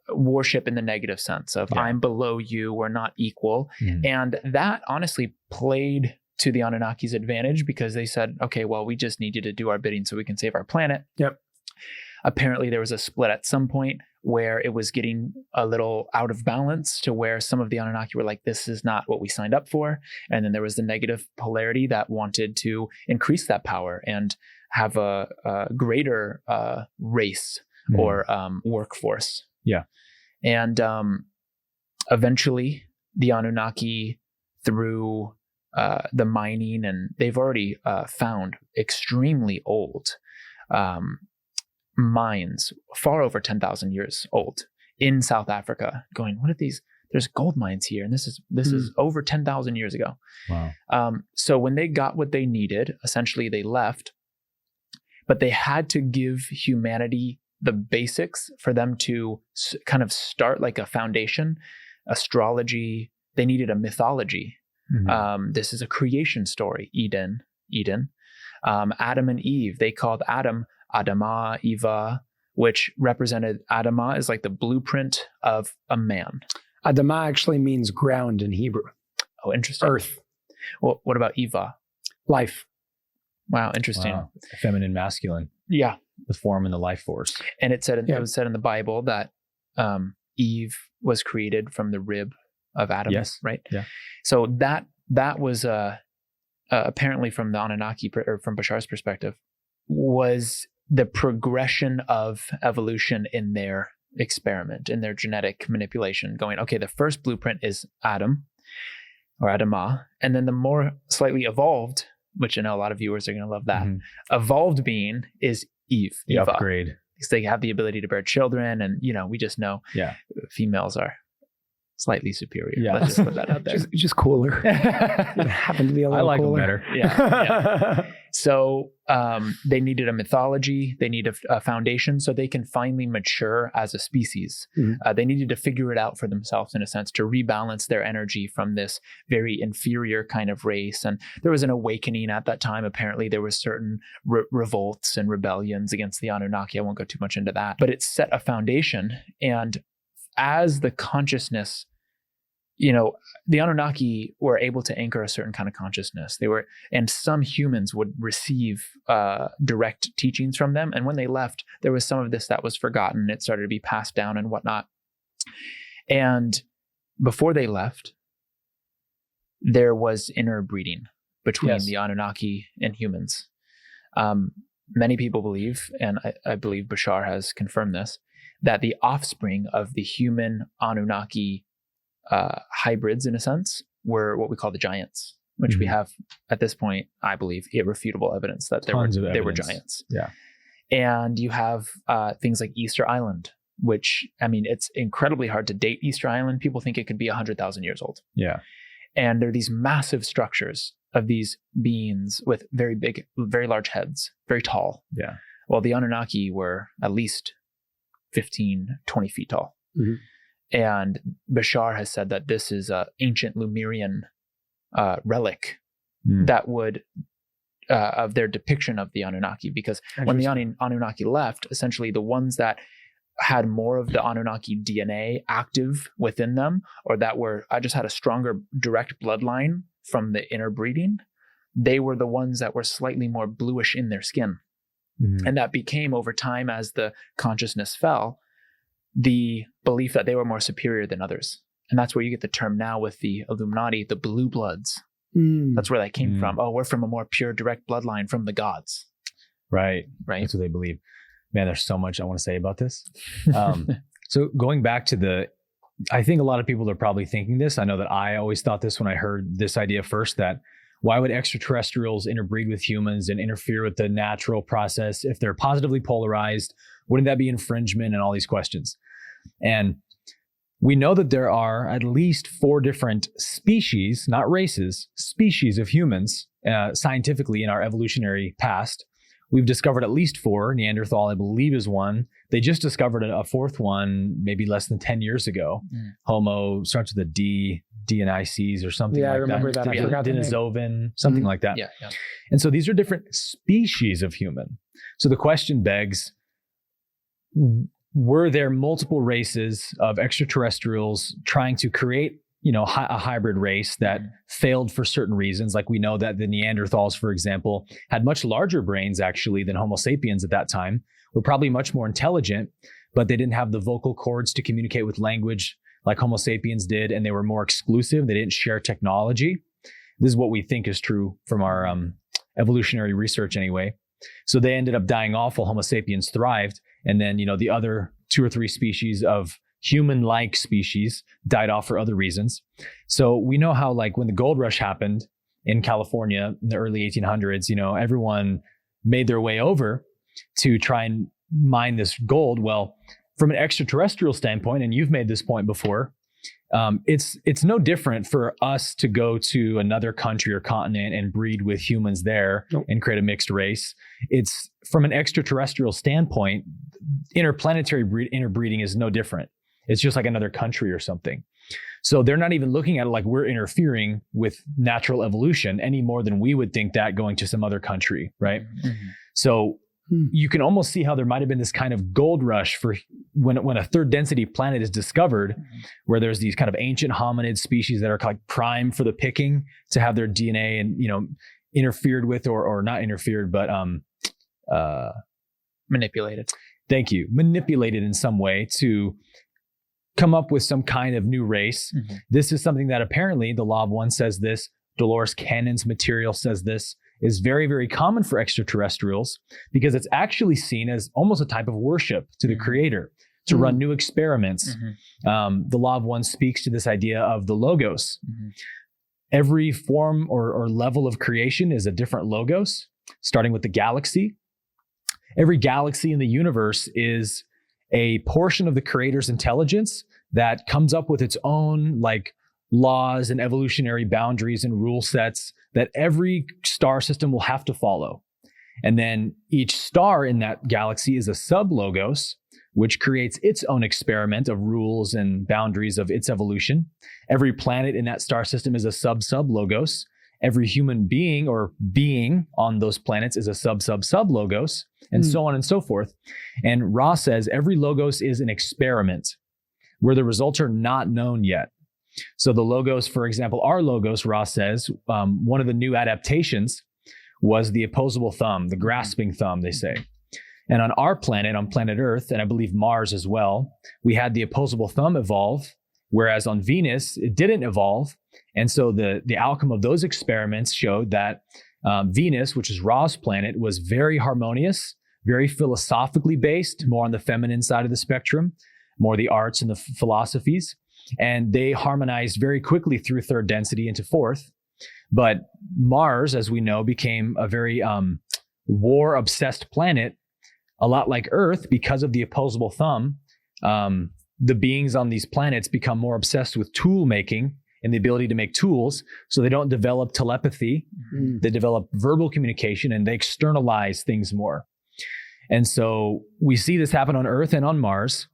worship in the negative sense of I'm below you, we're not equal. And that honestly played to the Anunnaki's advantage, because they said, okay, well, we just need you to do our bidding so we can save our planet. Apparently there was a split at some point where it was getting a little out of balance, to where some of the Anunnaki were like, this is not what we signed up for. And then there was the negative polarity that wanted to increase that power and have a greater race or workforce. And eventually the Anunnaki, through the mining, and they've already found extremely old mines, far over 10,000 years old, in South Africa, going, what are these? There's gold mines here, and this is over 10,000 years ago. So when they got what they needed, essentially they left, but they had to give humanity the basics for them to kind of start like a foundation. Astrology, they needed a mythology. This is a creation story. Eden. Adam and Eve, they called Adam Adama, Eva, which represented Adama is like the blueprint of a man. Adama actually means ground in Hebrew. Oh, interesting. Earth. Well, what about Eva? Life. Wow, interesting. Wow. Feminine, masculine, Yeah, the form and the life force. and it was said in the Bible that Eve was created from the rib of Adam. Yes. Right. Yeah. So that was apparently from the Anunnaki or from Bashar's perspective was the progression of evolution in their experiment, in their genetic manipulation, going, okay, the first blueprint is Adam or Adamah, and then the more slightly evolved, which I know a lot of viewers are going to love that, evolved being is Eve. The Eva. upgrade. Because they have the ability to bear children, and we just know females are slightly superior. Yeah. Let's just put that out there. just cooler. It happened to be a I little like cooler. them better. Yeah. So they needed a mythology. They needed a foundation so they can finally mature as a species. They needed to figure it out for themselves, in a sense, to rebalance their energy from this very inferior kind of race. And there was an awakening at that time. Apparently, there were certain revolts and rebellions against the Anunnaki. I won't go too much into that, but it set a foundation. And as the consciousness, the Anunnaki were able to anchor a certain kind of consciousness. And some humans would receive direct teachings from them. And when they left, there was some of this that was forgotten. It started to be passed down and whatnot. And before they left, there was interbreeding between the Anunnaki and humans. Many people believe, and I believe Bashar has confirmed this, that the offspring of the human Anunnaki hybrids, in a sense, were what we call the giants, which we have at this point, I believe, irrefutable evidence that there were giants. Yeah. And you have things like Easter Island, which, it's incredibly hard to date Easter Island. People think it could be 100,000 years old. Yeah. And there are these massive structures of these beings with very big, very large heads, very tall. Yeah. Well, the Anunnaki were at least 15, 20 feet tall. And Bashar has said that this is an ancient Lemurian relic that would, of their depiction of the Anunnaki, because when the Anunnaki left, essentially the ones that had more of the Anunnaki DNA active within them, or that just had a stronger direct bloodline from the interbreeding, they were the ones that were slightly more bluish in their skin. And that became, over time, as the consciousness fell, the belief that they were more superior than others. And that's where you get the term now with the Illuminati, the blue bloods. That's where that came from. Oh, we're from a more pure, direct bloodline from the gods. Right. That's what they believe. Man, there's so much I want to say about this. So going back to I think a lot of people are probably thinking this. I know that I always thought this when I heard this idea first, that why would extraterrestrials interbreed with humans and interfere with the natural process if they're positively polarized? Wouldn't that be infringement, and all these questions? And we know that there are at least 4 different species, not races, species of humans, scientifically in our evolutionary past. We've discovered at least 4. Neanderthal, I believe, is one. They just discovered a 4th one maybe less than 10 years ago. Homo starts with a D, DNICs or something like that. Yeah, I remember that. I forgot the name. Denisovan, something like that. Yeah. And so these are different species of human. So the question begs, were there multiple races of extraterrestrials trying to create, a hybrid race that failed for certain reasons? Like we know that the Neanderthals, for example, had much larger brains actually than Homo sapiens at that time, were probably much more intelligent, but they didn't have the vocal cords to communicate with language like Homo sapiens did, and they were more exclusive. They didn't share technology. This is what we think is true from our evolutionary research anyway. So they ended up dying off while Homo sapiens thrived. And then, the other 2 or 3 species of human-like species died off for other reasons. So we know how, like, when the gold rush happened in California in the early 1800s, everyone made their way over to try and mine this gold. Well, from an extraterrestrial standpoint, and you've made this point before, it's no different for us to go to another country or continent and breed with humans there and create a mixed race. It's from an extraterrestrial standpoint, interplanetary interbreeding is no different. It's just like another country or something. So they're not even looking at it like we're interfering with natural evolution any more than we would think that going to some other country, right? So you can almost see how there might have been this kind of gold rush for when a third density planet is discovered, where there's these kind of ancient hominid species that are like prime for the picking to have their DNA and interfered with or not interfered, but Manipulated. thank you, manipulated in some way to come up with some kind of new race. Mm-hmm. This is something that apparently the Law of One says this, Dolores Cannon's material says this, is very, very common for extraterrestrials because it's actually seen as almost a type of worship to the creator, to run new experiments. The Law of One speaks to this idea of the logos. Every form or level of creation is a different logos, starting with the galaxy. Every galaxy in the universe is a portion of the creator's intelligence that comes up with its own like laws and evolutionary boundaries and rule sets that every star system will have to follow. And then each star in that galaxy is a sub-logos, which creates its own experiment of rules and boundaries of its evolution. Every planet in that star system is a sub-sub-logos. Every human being or being on those planets is a sub-sub-sub-logos, and so on and so forth. And Ra says every logos is an experiment where the results are not known yet. So the logos, for example, our logos, Ra says, one of the new adaptations was the opposable thumb, the grasping thumb, they say. And on our planet, on planet Earth, and I believe Mars as well, we had the opposable thumb evolve, whereas on Venus, it didn't evolve. And so the outcome of those experiments showed that Venus, which is Ra's planet, was very harmonious, very philosophically based, more on the feminine side of the spectrum, more the arts and the philosophies. And they harmonized very quickly through third density into fourth. But Mars, as we know, became a very war-obsessed planet, a lot like Earth, because of the opposable thumb. The beings on these planets become more obsessed with tool making and the ability to make tools. So they don't develop telepathy. They develop verbal communication and they externalize things more. And so we see this happen on Earth and on Mars.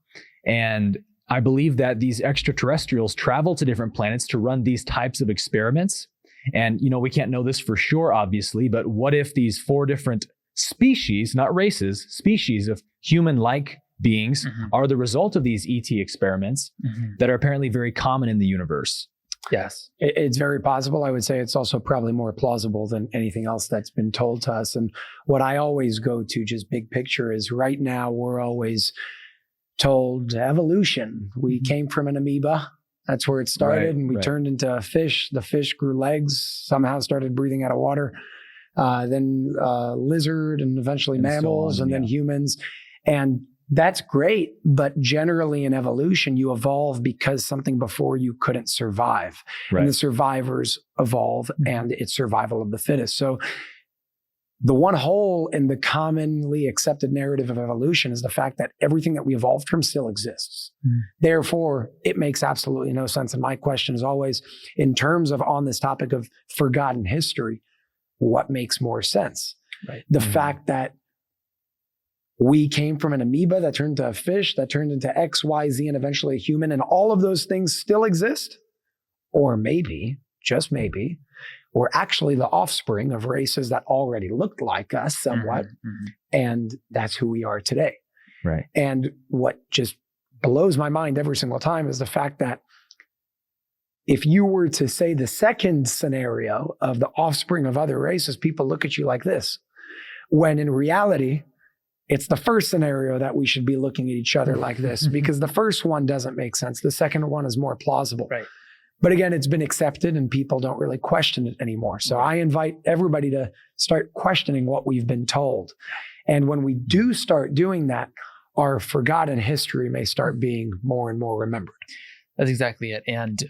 And I believe that these extraterrestrials travel to different planets to run these types of experiments. And, you know, we can't know this for sure, obviously, but what if these 4 different species, not races, species of human-like beings are the result of these ET experiments that are apparently very common in the universe? Yes. It's very possible. I would say it's also probably more plausible than anything else that's been told to us. And what I always go to, just big picture, is right now we're always told evolution. We came from an amoeba. That's where it started. And we turned into a fish. The fish grew legs, somehow started breathing out of water. Then lizard and eventually mammals and then humans. And that's great. But generally in evolution, you evolve because something before you couldn't survive. And the survivors evolve and it's survival of the fittest. So the one hole in the commonly accepted narrative of evolution is the fact that everything that we evolved from still exists. Therefore, it makes absolutely no sense. And my question is always, in terms of on this topic of forgotten history, what makes more sense? The fact that we came from an amoeba that turned into a fish, that turned into X, Y, Z, and eventually a human, and all of those things still exist? Or maybe, just maybe, we're actually the offspring of races that already looked like us somewhat, and that's who we are today. And what just blows my mind every single time is the fact that if you were to say the second scenario of the offspring of other races, people look at you like this, when in reality, it's the first scenario that we should be looking at each other like this, because the first one doesn't make sense. The second one is more plausible. But again, it's been accepted and people don't really question it anymore. So I invite everybody to start questioning what we've been told. And when we do start doing that, our forgotten history may start being more and more remembered. That's exactly it. And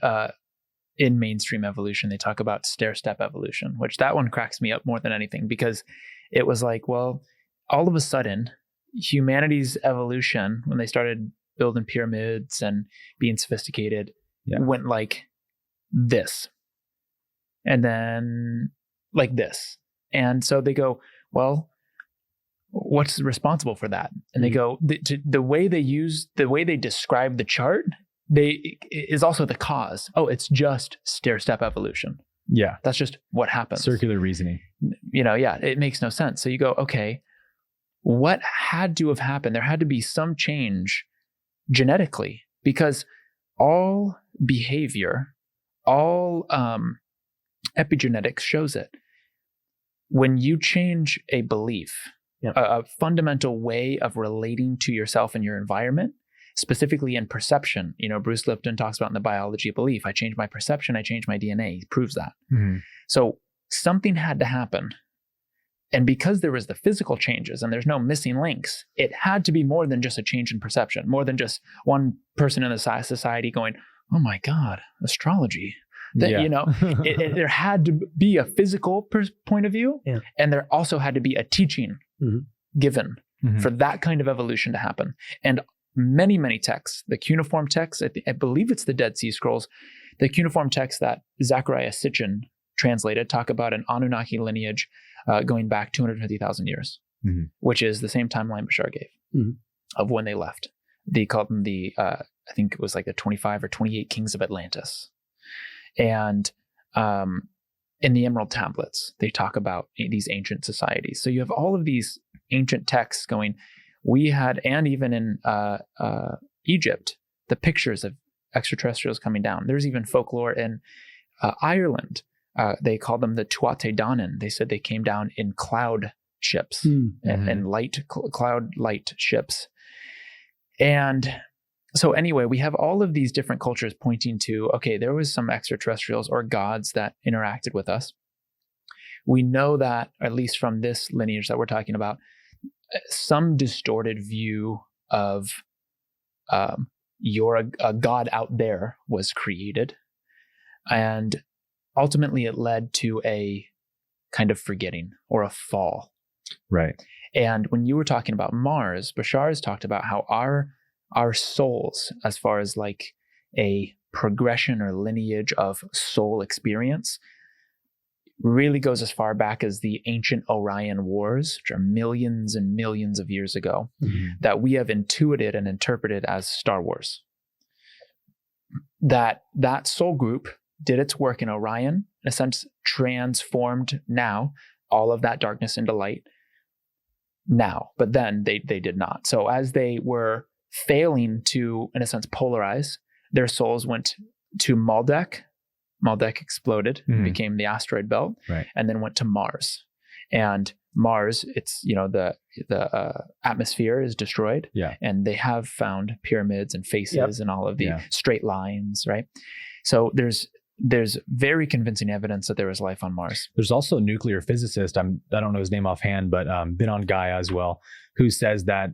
in mainstream evolution, they talk about stair-step evolution, which that one cracks me up more than anything, because it was like, well, all of a sudden, humanity's evolution, when they started building pyramids and being sophisticated, went like this, and then like this. And so they go, well, what's responsible for that? And they go, the way they describe the chart, is also the cause. Oh, it's just stair-step evolution. That's just what happens. Circular reasoning. It makes no sense. So you go, okay, what had to have happened? There had to be some change genetically, because all behavior, all epigenetics shows it. when you change a belief, a fundamental way of relating to yourself and your environment, specifically in perception, Bruce Lipton talks about in the biology of belief, I change my perception, I change my DNA. He proves that. So something had to happen. And because there was the physical changes and there's no missing links, it had to be more than just a change in perception, more than just one person in the society going, oh my God, astrology. There had to be a physical point of view, and there also had to be a teaching given for that kind of evolution to happen. And many, many texts, the cuneiform texts, I believe it's the Dead Sea Scrolls, the cuneiform texts that Zechariah Sitchin translated talk about an Anunnaki lineage going back 250,000 years, which is the same timeline Bashar gave of when they left. They called them I think it was like the 25 or 28 kings of Atlantis. And in the Emerald Tablets, they talk about these ancient societies. So you have all of these ancient texts going, and even in Egypt, the pictures of extraterrestrials coming down. There's even folklore in Ireland. They called them the Tuatha Danann. They said they came down in cloud ships and cloud light ships. And so anyway, we have all of these different cultures pointing to, okay, there was some extraterrestrials or gods that interacted with us. We know that, at least from this lineage that we're talking about, some distorted view of you're a god out there was created. And ultimately it led to a kind of forgetting or a fall. Right. And when you were talking about Mars, Bashar has talked about how our souls, as far as like a progression or lineage of soul experience, really goes as far back as the ancient Orion Wars, which are millions and millions of years ago, that we have intuited and interpreted as Star Wars. That soul group did its work in Orion, in a sense, transformed now all of that darkness into light now, but then they did not. So as they were failing to, in a sense, polarize, their souls went to Maldek. Maldek exploded, became the asteroid belt, and then went to Mars. And Mars, it's, the atmosphere is destroyed, and they have found pyramids and faces and all of the straight lines, right? So there's very convincing evidence that there was life on Mars. There's also a nuclear physicist, I don't know his name offhand, but been on Gaia as well, who says that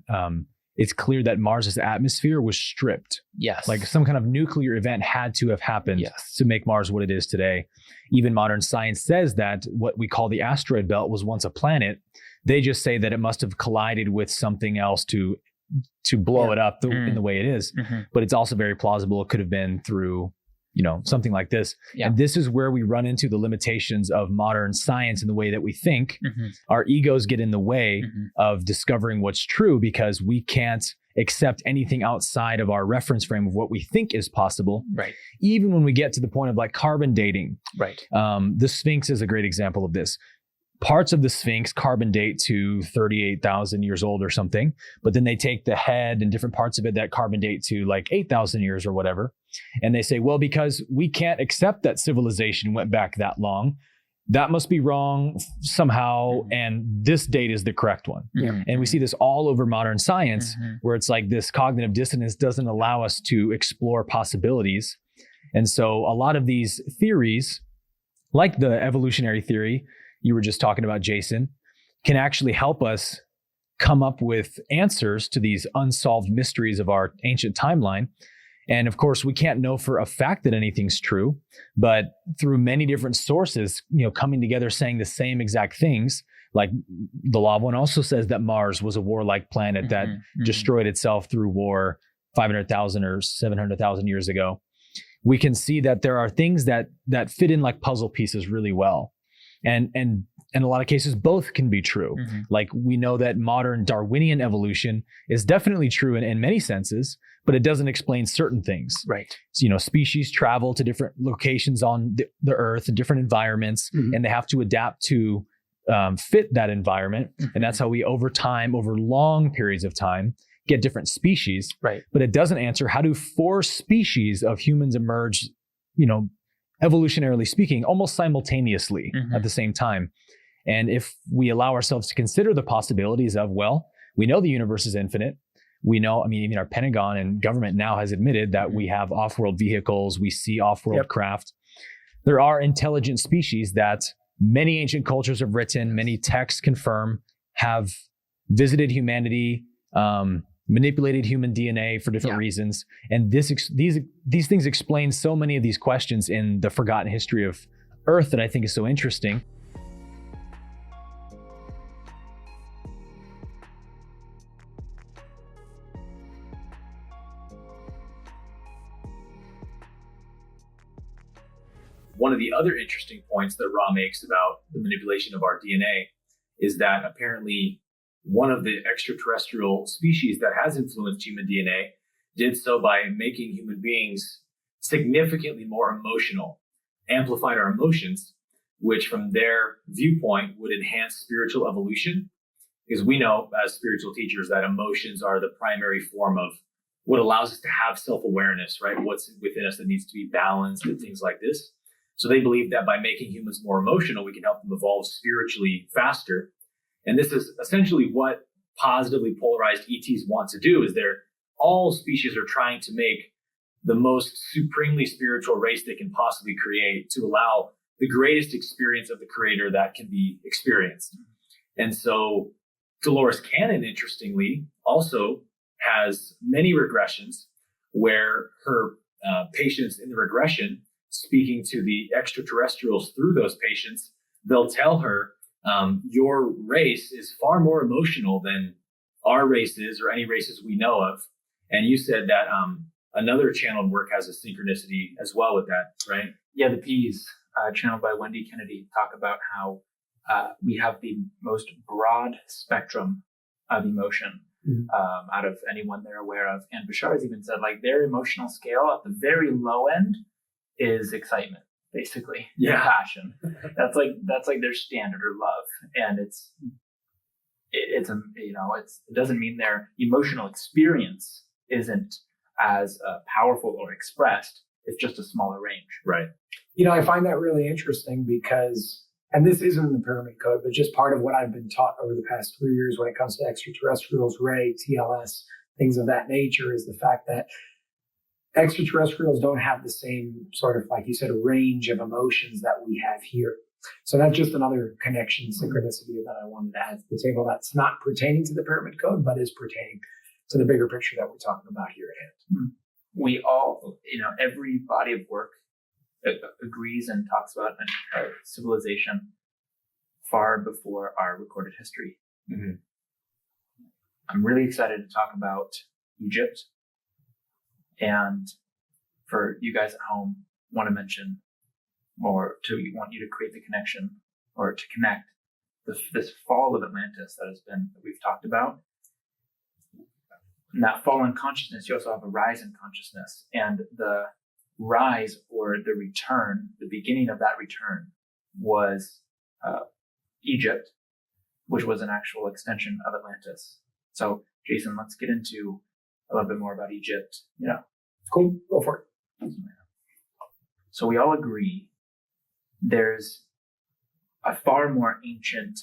it's clear that Mars's atmosphere was stripped. Yes. Like some kind of nuclear event had to have happened to make Mars what it is today. Even modern science says that what we call the asteroid belt was once a planet. They just say that it must have collided with something else to blow it up in the way it is. But it's also very plausible it could have been through something like this. And this is where we run into the limitations of modern science in the way that we think. Our egos get in the way of discovering what's true because we can't accept anything outside of our reference frame of what we think is possible. Right. Even when we get to the point of like carbon dating. Right. The Sphinx is a great example of this. Parts of the Sphinx carbon date to 38,000 years old or something, but then they take the head and different parts of it that carbon date to like 8,000 years or whatever. And they say, well, because we can't accept that civilization went back that long, that must be wrong somehow. And this date is the correct one. And we see this all over modern science where it's like this cognitive dissonance doesn't allow us to explore possibilities. And so a lot of these theories, like the evolutionary theory you were just talking about, Jason, can actually help us come up with answers to these unsolved mysteries of our ancient timeline. And of course, we can't know for a fact that anything's true, but through many different sources, coming together saying the same exact things, like the Law of One also says that Mars was a warlike planet that destroyed itself through war 500,000 or 700,000 years ago. We can see that there are things that fit in like puzzle pieces really well. And in a lot of cases, both can be true. Like we know that modern Darwinian evolution is definitely true in many senses, but it doesn't explain certain things. Right. So, species travel to different locations on the Earth and different environments, and they have to adapt to fit that environment. And that's how we, over long periods of time, get different species. Right. But it doesn't answer how do 4 species of humans emerge, evolutionarily speaking, almost simultaneously at the same time. And if we allow ourselves to consider the possibilities of, well, we know the universe is infinite. We know, even our Pentagon and government now has admitted that we have off-world vehicles. We see off-world craft. There are intelligent species that many ancient cultures have written, many texts confirm, have visited humanity, manipulated human DNA for different reasons. And these things explain so many of these questions in the forgotten history of Earth that I think is so interesting. One of the other interesting points that Ra makes about the manipulation of our DNA is that apparently one of the extraterrestrial species that has influenced human DNA did so by making human beings significantly more emotional, amplified our emotions, which from their viewpoint would enhance spiritual evolution. Because we know as spiritual teachers that emotions are the primary form of what allows us to have self-awareness, right? What's within us that needs to be balanced and things like this. So they believe that by making humans more emotional, we can help them evolve spiritually faster. And this is essentially what positively polarized ETs want to do, is all species are trying to make the most supremely spiritual race they can possibly create to allow the greatest experience of the creator that can be experienced. And so Dolores Cannon, interestingly, also has many regressions where her patients in the regression, speaking to the extraterrestrials through those patients, they'll tell her, your race is far more emotional than our race is or any races we know of. And you said that another channeled work has a synchronicity as well with that, right? Yeah, the P's, channeled by Wendy Kennedy, talk about how we have the most broad spectrum of emotion out of anyone they're aware of. And Bashar has even said, like, their emotional scale at the very low end is excitement, basically. Passion. That's like their standard, or love. And it doesn't mean their emotional experience isn't as powerful or expressed. It's just a smaller range. Right. I find that really interesting because, and this isn't in the pyramid code, but just part of what I've been taught over the past 3 years when it comes to extraterrestrials, Ray, TLS, things of that nature, is the fact that extraterrestrials don't have the same sort of, like you said, range of emotions that we have here. So that's just another connection, synchronicity that I wanted to add to the table that's not pertaining to the pyramid code, but is pertaining to the bigger picture that we're talking about here at hand. We all, every body of work agrees and talks about a civilization far before our recorded history. Mm-hmm. I'm really excited to talk about Egypt. And for you guys at home, want to mention, want you to create the connection, or to connect this fall of Atlantis that we've talked about. In that fall in consciousness, you also have a rise in consciousness, and the rise, or the return, the beginning of that return, was Egypt, which was an actual extension of Atlantis. So, Jason, let's get into a little bit more about Egypt. Cool. Go for it. So we all agree there's a far more ancient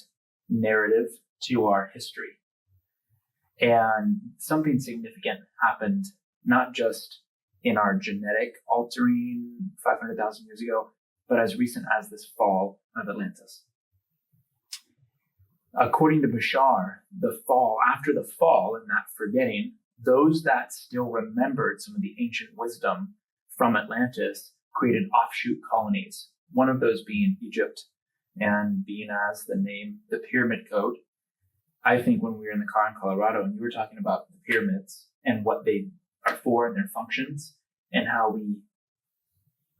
narrative to our history. And something significant happened, not just in our genetic altering 500,000 years ago, but as recent as this fall of Atlantis. According to Bashar, after the fall and that forgetting, those that still remembered some of the ancient wisdom from Atlantis created offshoot colonies, one of those being Egypt, and being as the name, the Pyramid Code. I think when we were in the car in Colorado and you were talking about the pyramids and what they are for and their functions, and how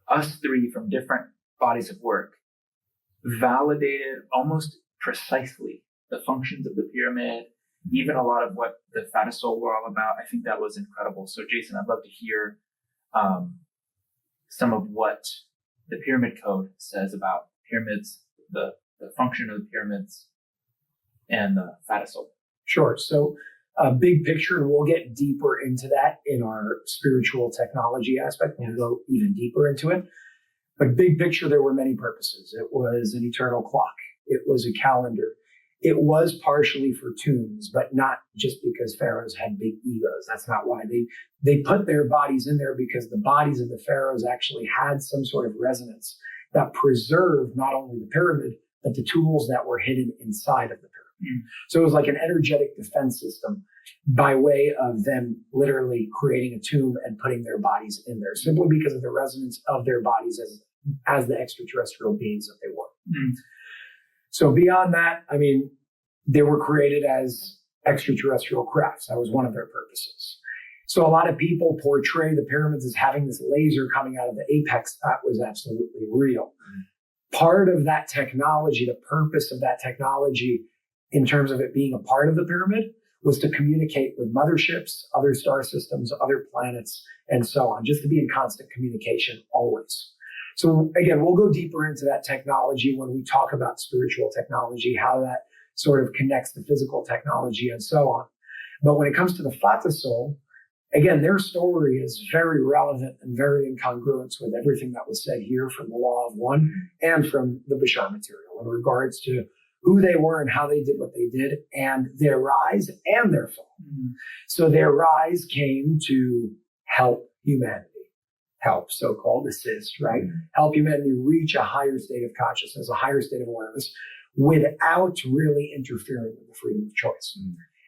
us three from different bodies of work, validated almost precisely the functions of the pyramid, even a lot of what the Fatasol were all about. I think that was incredible. So Jason, I'd love to hear some of what the Pyramid Code says about pyramids, the function of the pyramids, and the Fatasol. Sure. So big picture, and we'll get deeper into that in our spiritual technology aspect. We'll go even deeper into it. But big picture, there were many purposes. It was an eternal clock. It was a calendar. It was partially for tombs, but not just because pharaohs had big egos. That's not why. They put their bodies in there because the bodies of the pharaohs actually had some sort of resonance that preserved not only the pyramid, but the tools that were hidden inside of the pyramid. So it was like an energetic defense system by way of them literally creating a tomb and putting their bodies in there, simply because of the resonance of their bodies as the extraterrestrial beings that they were. So beyond that, I mean, they were created as extraterrestrial crafts. That was one of their purposes. So a lot of people portray the pyramids as having this laser coming out of the apex. That was absolutely real. Part of that technology, the purpose of that technology in terms of it being a part of the pyramid, was to communicate with motherships, other star systems, other planets, and so on, just to be in constant communication always. So again, we'll go deeper into that technology when we talk about spiritual technology, how that sort of connects to physical technology and so on. But when it comes to the Fatasol, again, their story is very relevant and very in congruence with everything that was said here from the Law of One and from the Bashar material in regards to who they were and how they did what they did, and their rise and their fall. So their rise came to help humanity. Help, so-called assist, right? Help humanity reach a higher state of consciousness, a higher state of awareness, without really interfering with the freedom of choice.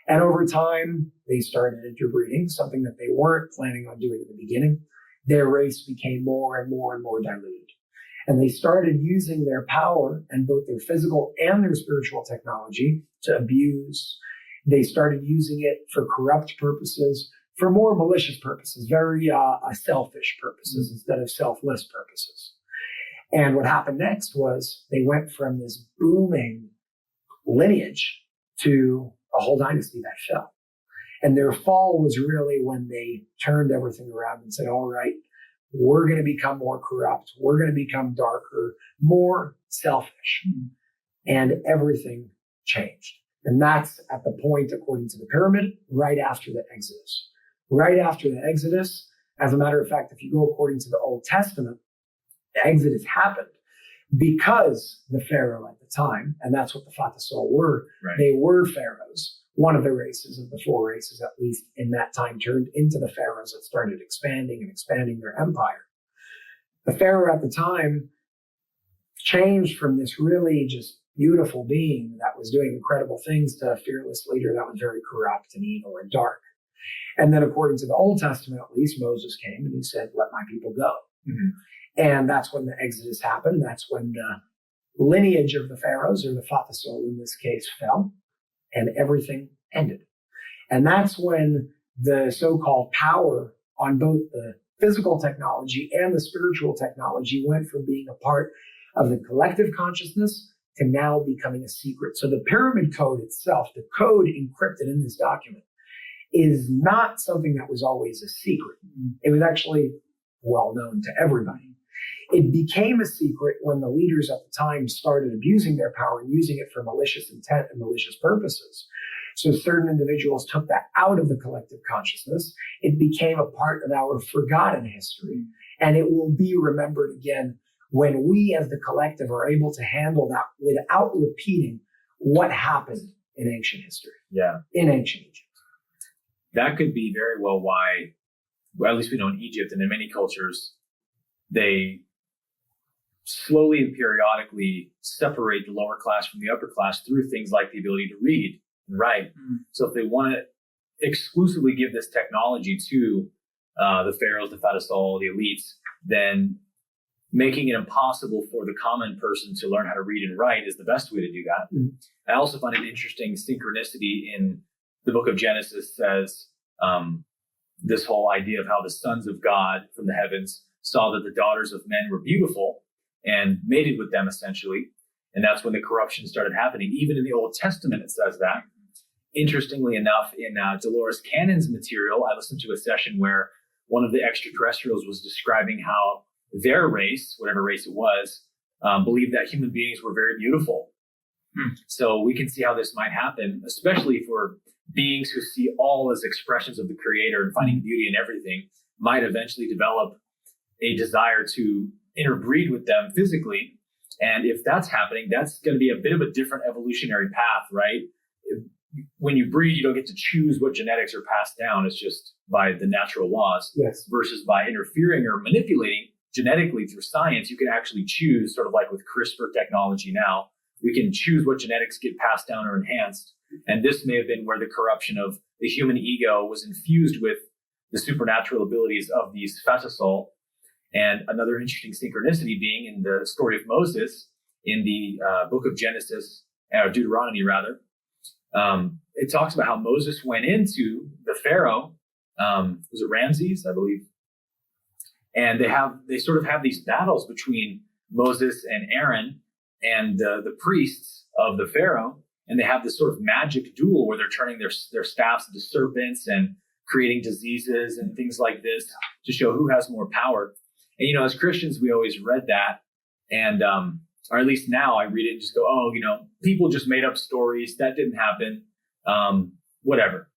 And over time, they started interbreeding, something that they weren't planning on doing in the beginning. Their race became more and more and more diluted. And they started using their power and both their physical and their spiritual technology to abuse. They started using it for corrupt purposes, for more malicious purposes, very selfish purposes instead of selfless purposes. And what happened next was they went from this booming lineage to a whole dynasty that fell. And their fall was really when they turned everything around and said, all right, we're going to become more corrupt. We're going to become darker, more selfish. And everything changed. And that's at the point, according to the pyramid, right after the Exodus. Right after the Exodus, as a matter of fact, if you go according to the Old Testament, the Exodus happened because the Pharaoh at the time, and that's what the Fatasol were, they were pharaohs. One of the races of the four races, at least in that time, turned into the pharaohs that started expanding and expanding their empire. The Pharaoh at the time changed from this really just beautiful being that was doing incredible things to a fearless leader that was very corrupt and evil and dark. And then according to the Old Testament, at least, Moses came and he said, let my people go. And that's when the Exodus happened. That's when the lineage of the pharaohs, or the Fatasol in this case, fell, and everything ended. And that's when the so-called power on both the physical technology and the spiritual technology went from being a part of the collective consciousness to now becoming a secret. So the pyramid code itself, the code encrypted in this document, is not something that was always a secret. It was actually well known to everybody. It became a secret when the leaders at the time started abusing their power and using it for malicious intent and malicious purposes. So certain individuals took that out of the collective consciousness. It became a part of our forgotten history, and it will be remembered again when we as the collective are able to handle that without repeating what happened in ancient history. In ancient Egypt. That could be very well why, well, at least we know in Egypt and in many cultures, they slowly and periodically separate the lower class from the upper class through things like the ability to read and write. So if they want to exclusively give this technology to the pharaohs, the Fatasol, the elites, then making it impossible for the common person to learn how to read and write is the best way to do that. I also find an interesting synchronicity in the book of Genesis says this whole idea of how the sons of God from the heavens saw that the daughters of men were beautiful and mated with them, essentially. And that's when the corruption started happening. Even in the Old Testament, it says that. Interestingly enough, in Dolores Cannon's material, I listened to a session where one of the extraterrestrials was describing how their race, whatever race it was, believed that human beings were very beautiful. So we can see how this might happen, especially for beings who see all as expressions of the Creator and finding beauty in everything, might eventually develop a desire to interbreed with them physically And if that's happening, that's going to be a bit of a different evolutionary path, right? When you breed, you don't get to choose what genetics are passed down. It's just by the natural laws. Yes. Versus by interfering or manipulating genetically through science, you can actually choose, sort of like with CRISPR technology now, we can choose what genetics get passed down or enhanced. And this may have been where the corruption of the human ego was infused with the supernatural abilities of these Fatasol. And another interesting synchronicity being in the story of Moses in the book of Genesis, or Deuteronomy rather. It talks about how Moses went into the Pharaoh, was it Ramses, I believe? And they sort of have these battles between Moses and Aaron and the priests of the Pharaoh. And they have this sort of magic duel where they're turning their staffs into serpents and creating diseases and things like this to show who has more power. And, as Christians, we always read that. And, or at least now I read it and just go, oh, people just made up stories. That didn't happen. Whatever.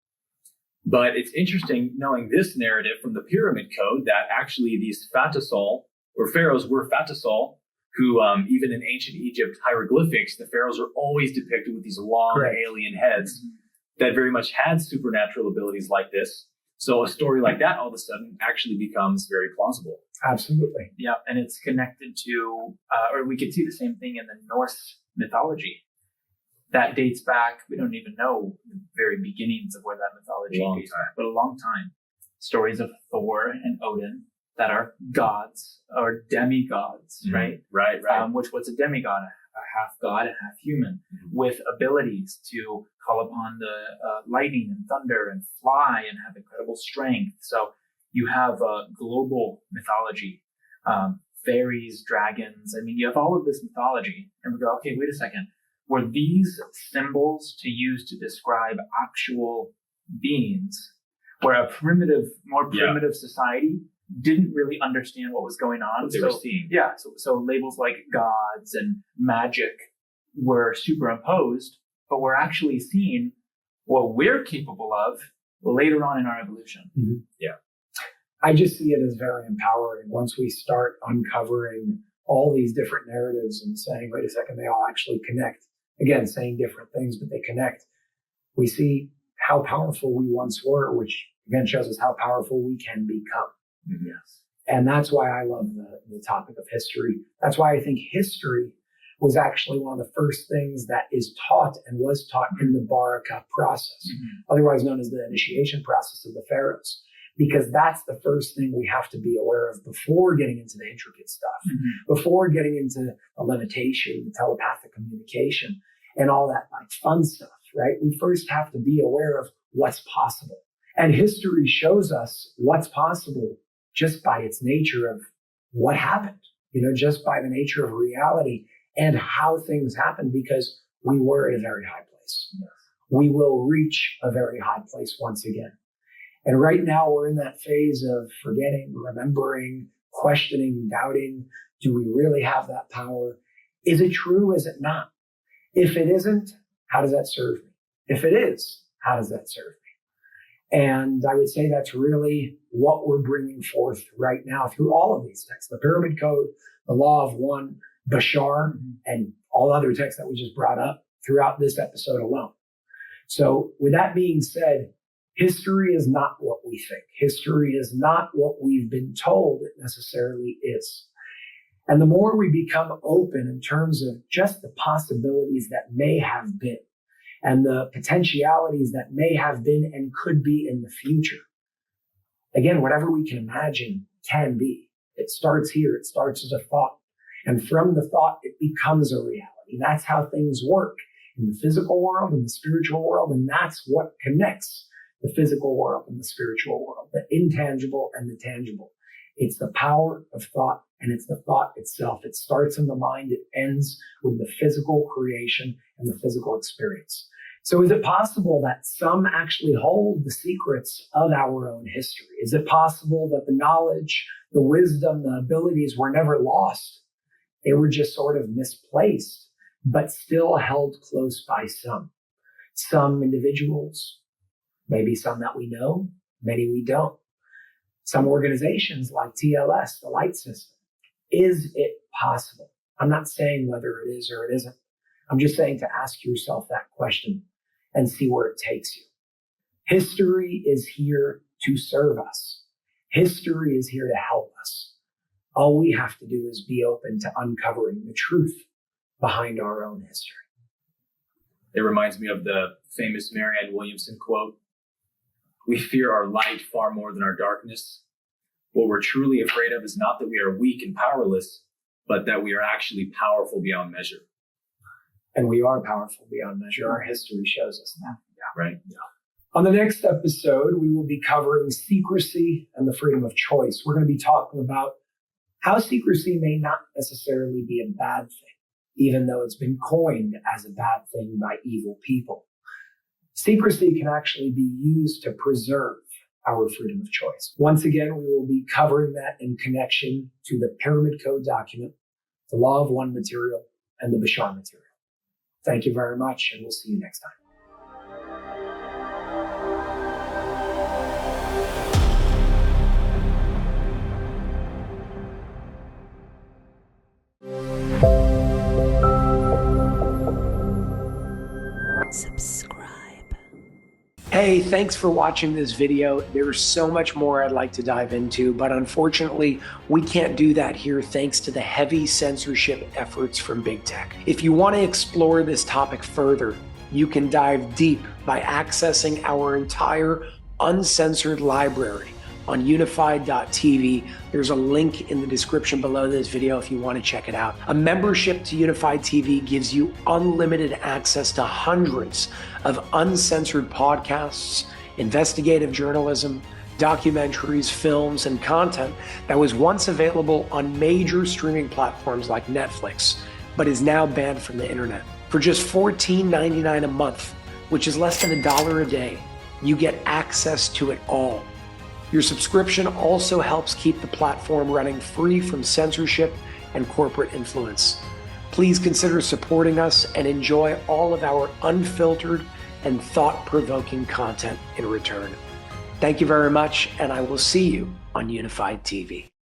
But it's interesting knowing this narrative from the Pyramid Code that actually these Fatasol, or pharaohs were Fatasol, who even in ancient Egypt hieroglyphics, the pharaohs are always depicted with these long Correct. alien heads that very much had supernatural abilities like this. So a story like that all of a sudden actually becomes very plausible. Absolutely. Yeah, and it's connected to, or we could see the same thing in the Norse mythology. That dates back, we don't even know the very beginnings of where that mythology dates back, but a long time. Stories of Thor and Odin that are gods or demigods, right? Right. What's a demigod? A half god, a half human, with abilities to call upon the lightning and thunder and fly and have incredible strength. So you have a global mythology, fairies, dragons. I mean, you have all of this mythology, and we go, okay, wait a second. Were these symbols to use to describe actual beings, where a more primitive society didn't really understand what was going on? What they were seeing. Yeah, so labels like gods and magic were superimposed, but we're actually seeing what we're capable of later on in our evolution. Mm-hmm. Yeah. I just see it as very empowering once we start uncovering all these different narratives and saying, wait a second, they all actually connect. Again, saying different things, but they connect. We see how powerful we once were, which again shows us how powerful we can become. Mm-hmm. Yes. And that's why I love the topic of history. That's why I think history was actually one of the first things that is taught and was taught in the Baraka process, otherwise known as the initiation process of the pharaohs, because that's the first thing we have to be aware of before getting into the intricate stuff, before getting into the levitation, the telepathic communication, and all that like fun stuff, right? We first have to be aware of what's possible. And history shows us what's possible just by its nature of what happened, just by the nature of reality and how things happen, because we were at a very high place. Yes. We will reach a very high place once again. And right now we're in that phase of forgetting, remembering, questioning, doubting. Do we really have that power? Is it true? Is it not? If it isn't, how does that serve me? If it is, how does that serve me? And I would say that's really what we're bringing forth right now through all of these texts, the Pyramid Code, the Law of One, Bashar, and all other texts that we just brought up throughout this episode alone. So with that being said, history is not what we think. History is not what we've been told it necessarily is. And the more we become open in terms of just the possibilities that may have been and the potentialities that may have been and could be in the future, again, whatever we can imagine can be. It starts here. It starts as a thought. And from the thought, it becomes a reality. That's how things work in the physical world, in the spiritual world. And that's what connects the physical world and the spiritual world, the intangible and the tangible. It's the power of thought, and it's the thought itself. It starts in the mind. It ends with the physical creation and the physical experience. So is it possible that some actually hold the secrets of our own history? Is it possible that the knowledge, the wisdom, the abilities were never lost? They were just sort of misplaced, but still held close by some individuals, maybe some that we know, many we don't. Some organizations like TLS, the Light System. Is it possible? I'm not saying whether it is or it isn't. I'm just saying to ask yourself that question and see where it takes you. History is here to serve us. History is here to help us. All we have to do is be open to uncovering the truth behind our own history. It reminds me of the famous Marianne Williamson quote, "We fear our light far more than our darkness. What we're truly afraid of is not that we are weak and powerless, but that we are actually powerful beyond measure." And we are powerful beyond measure. Our history shows us that. Right? Yeah. On the next episode, we will be covering secrecy and the freedom of choice. We're going to be talking about how secrecy may not necessarily be a bad thing, even though it's been coined as a bad thing by evil people. Secrecy can actually be used to preserve our freedom of choice. Once again, we will be covering that in connection to the Pyramid Code document, the Law of One material, and the Bashar material. Thank you very much, and we'll see you next time. Subscribe. Hey, thanks for watching this video. There's so much more I'd like to dive into, but unfortunately, we can't do that here thanks to the heavy censorship efforts from big tech. If you want to explore this topic further, you can dive deep by accessing our entire uncensored library on unified.tv. There's a link in the description below this video if you want to check it out. A membership to Unified TV gives you unlimited access to hundreds of uncensored podcasts, investigative journalism, documentaries, films, and content that was once available on major streaming platforms like Netflix, but is now banned from the internet. For just $14.99 a month, which is less than $1 a day, you get access to it all. Your subscription also helps keep the platform running free from censorship and corporate influence. Please consider supporting us and enjoy all of our unfiltered and thought-provoking content in return. Thank you very much, and I will see you on Unified TV.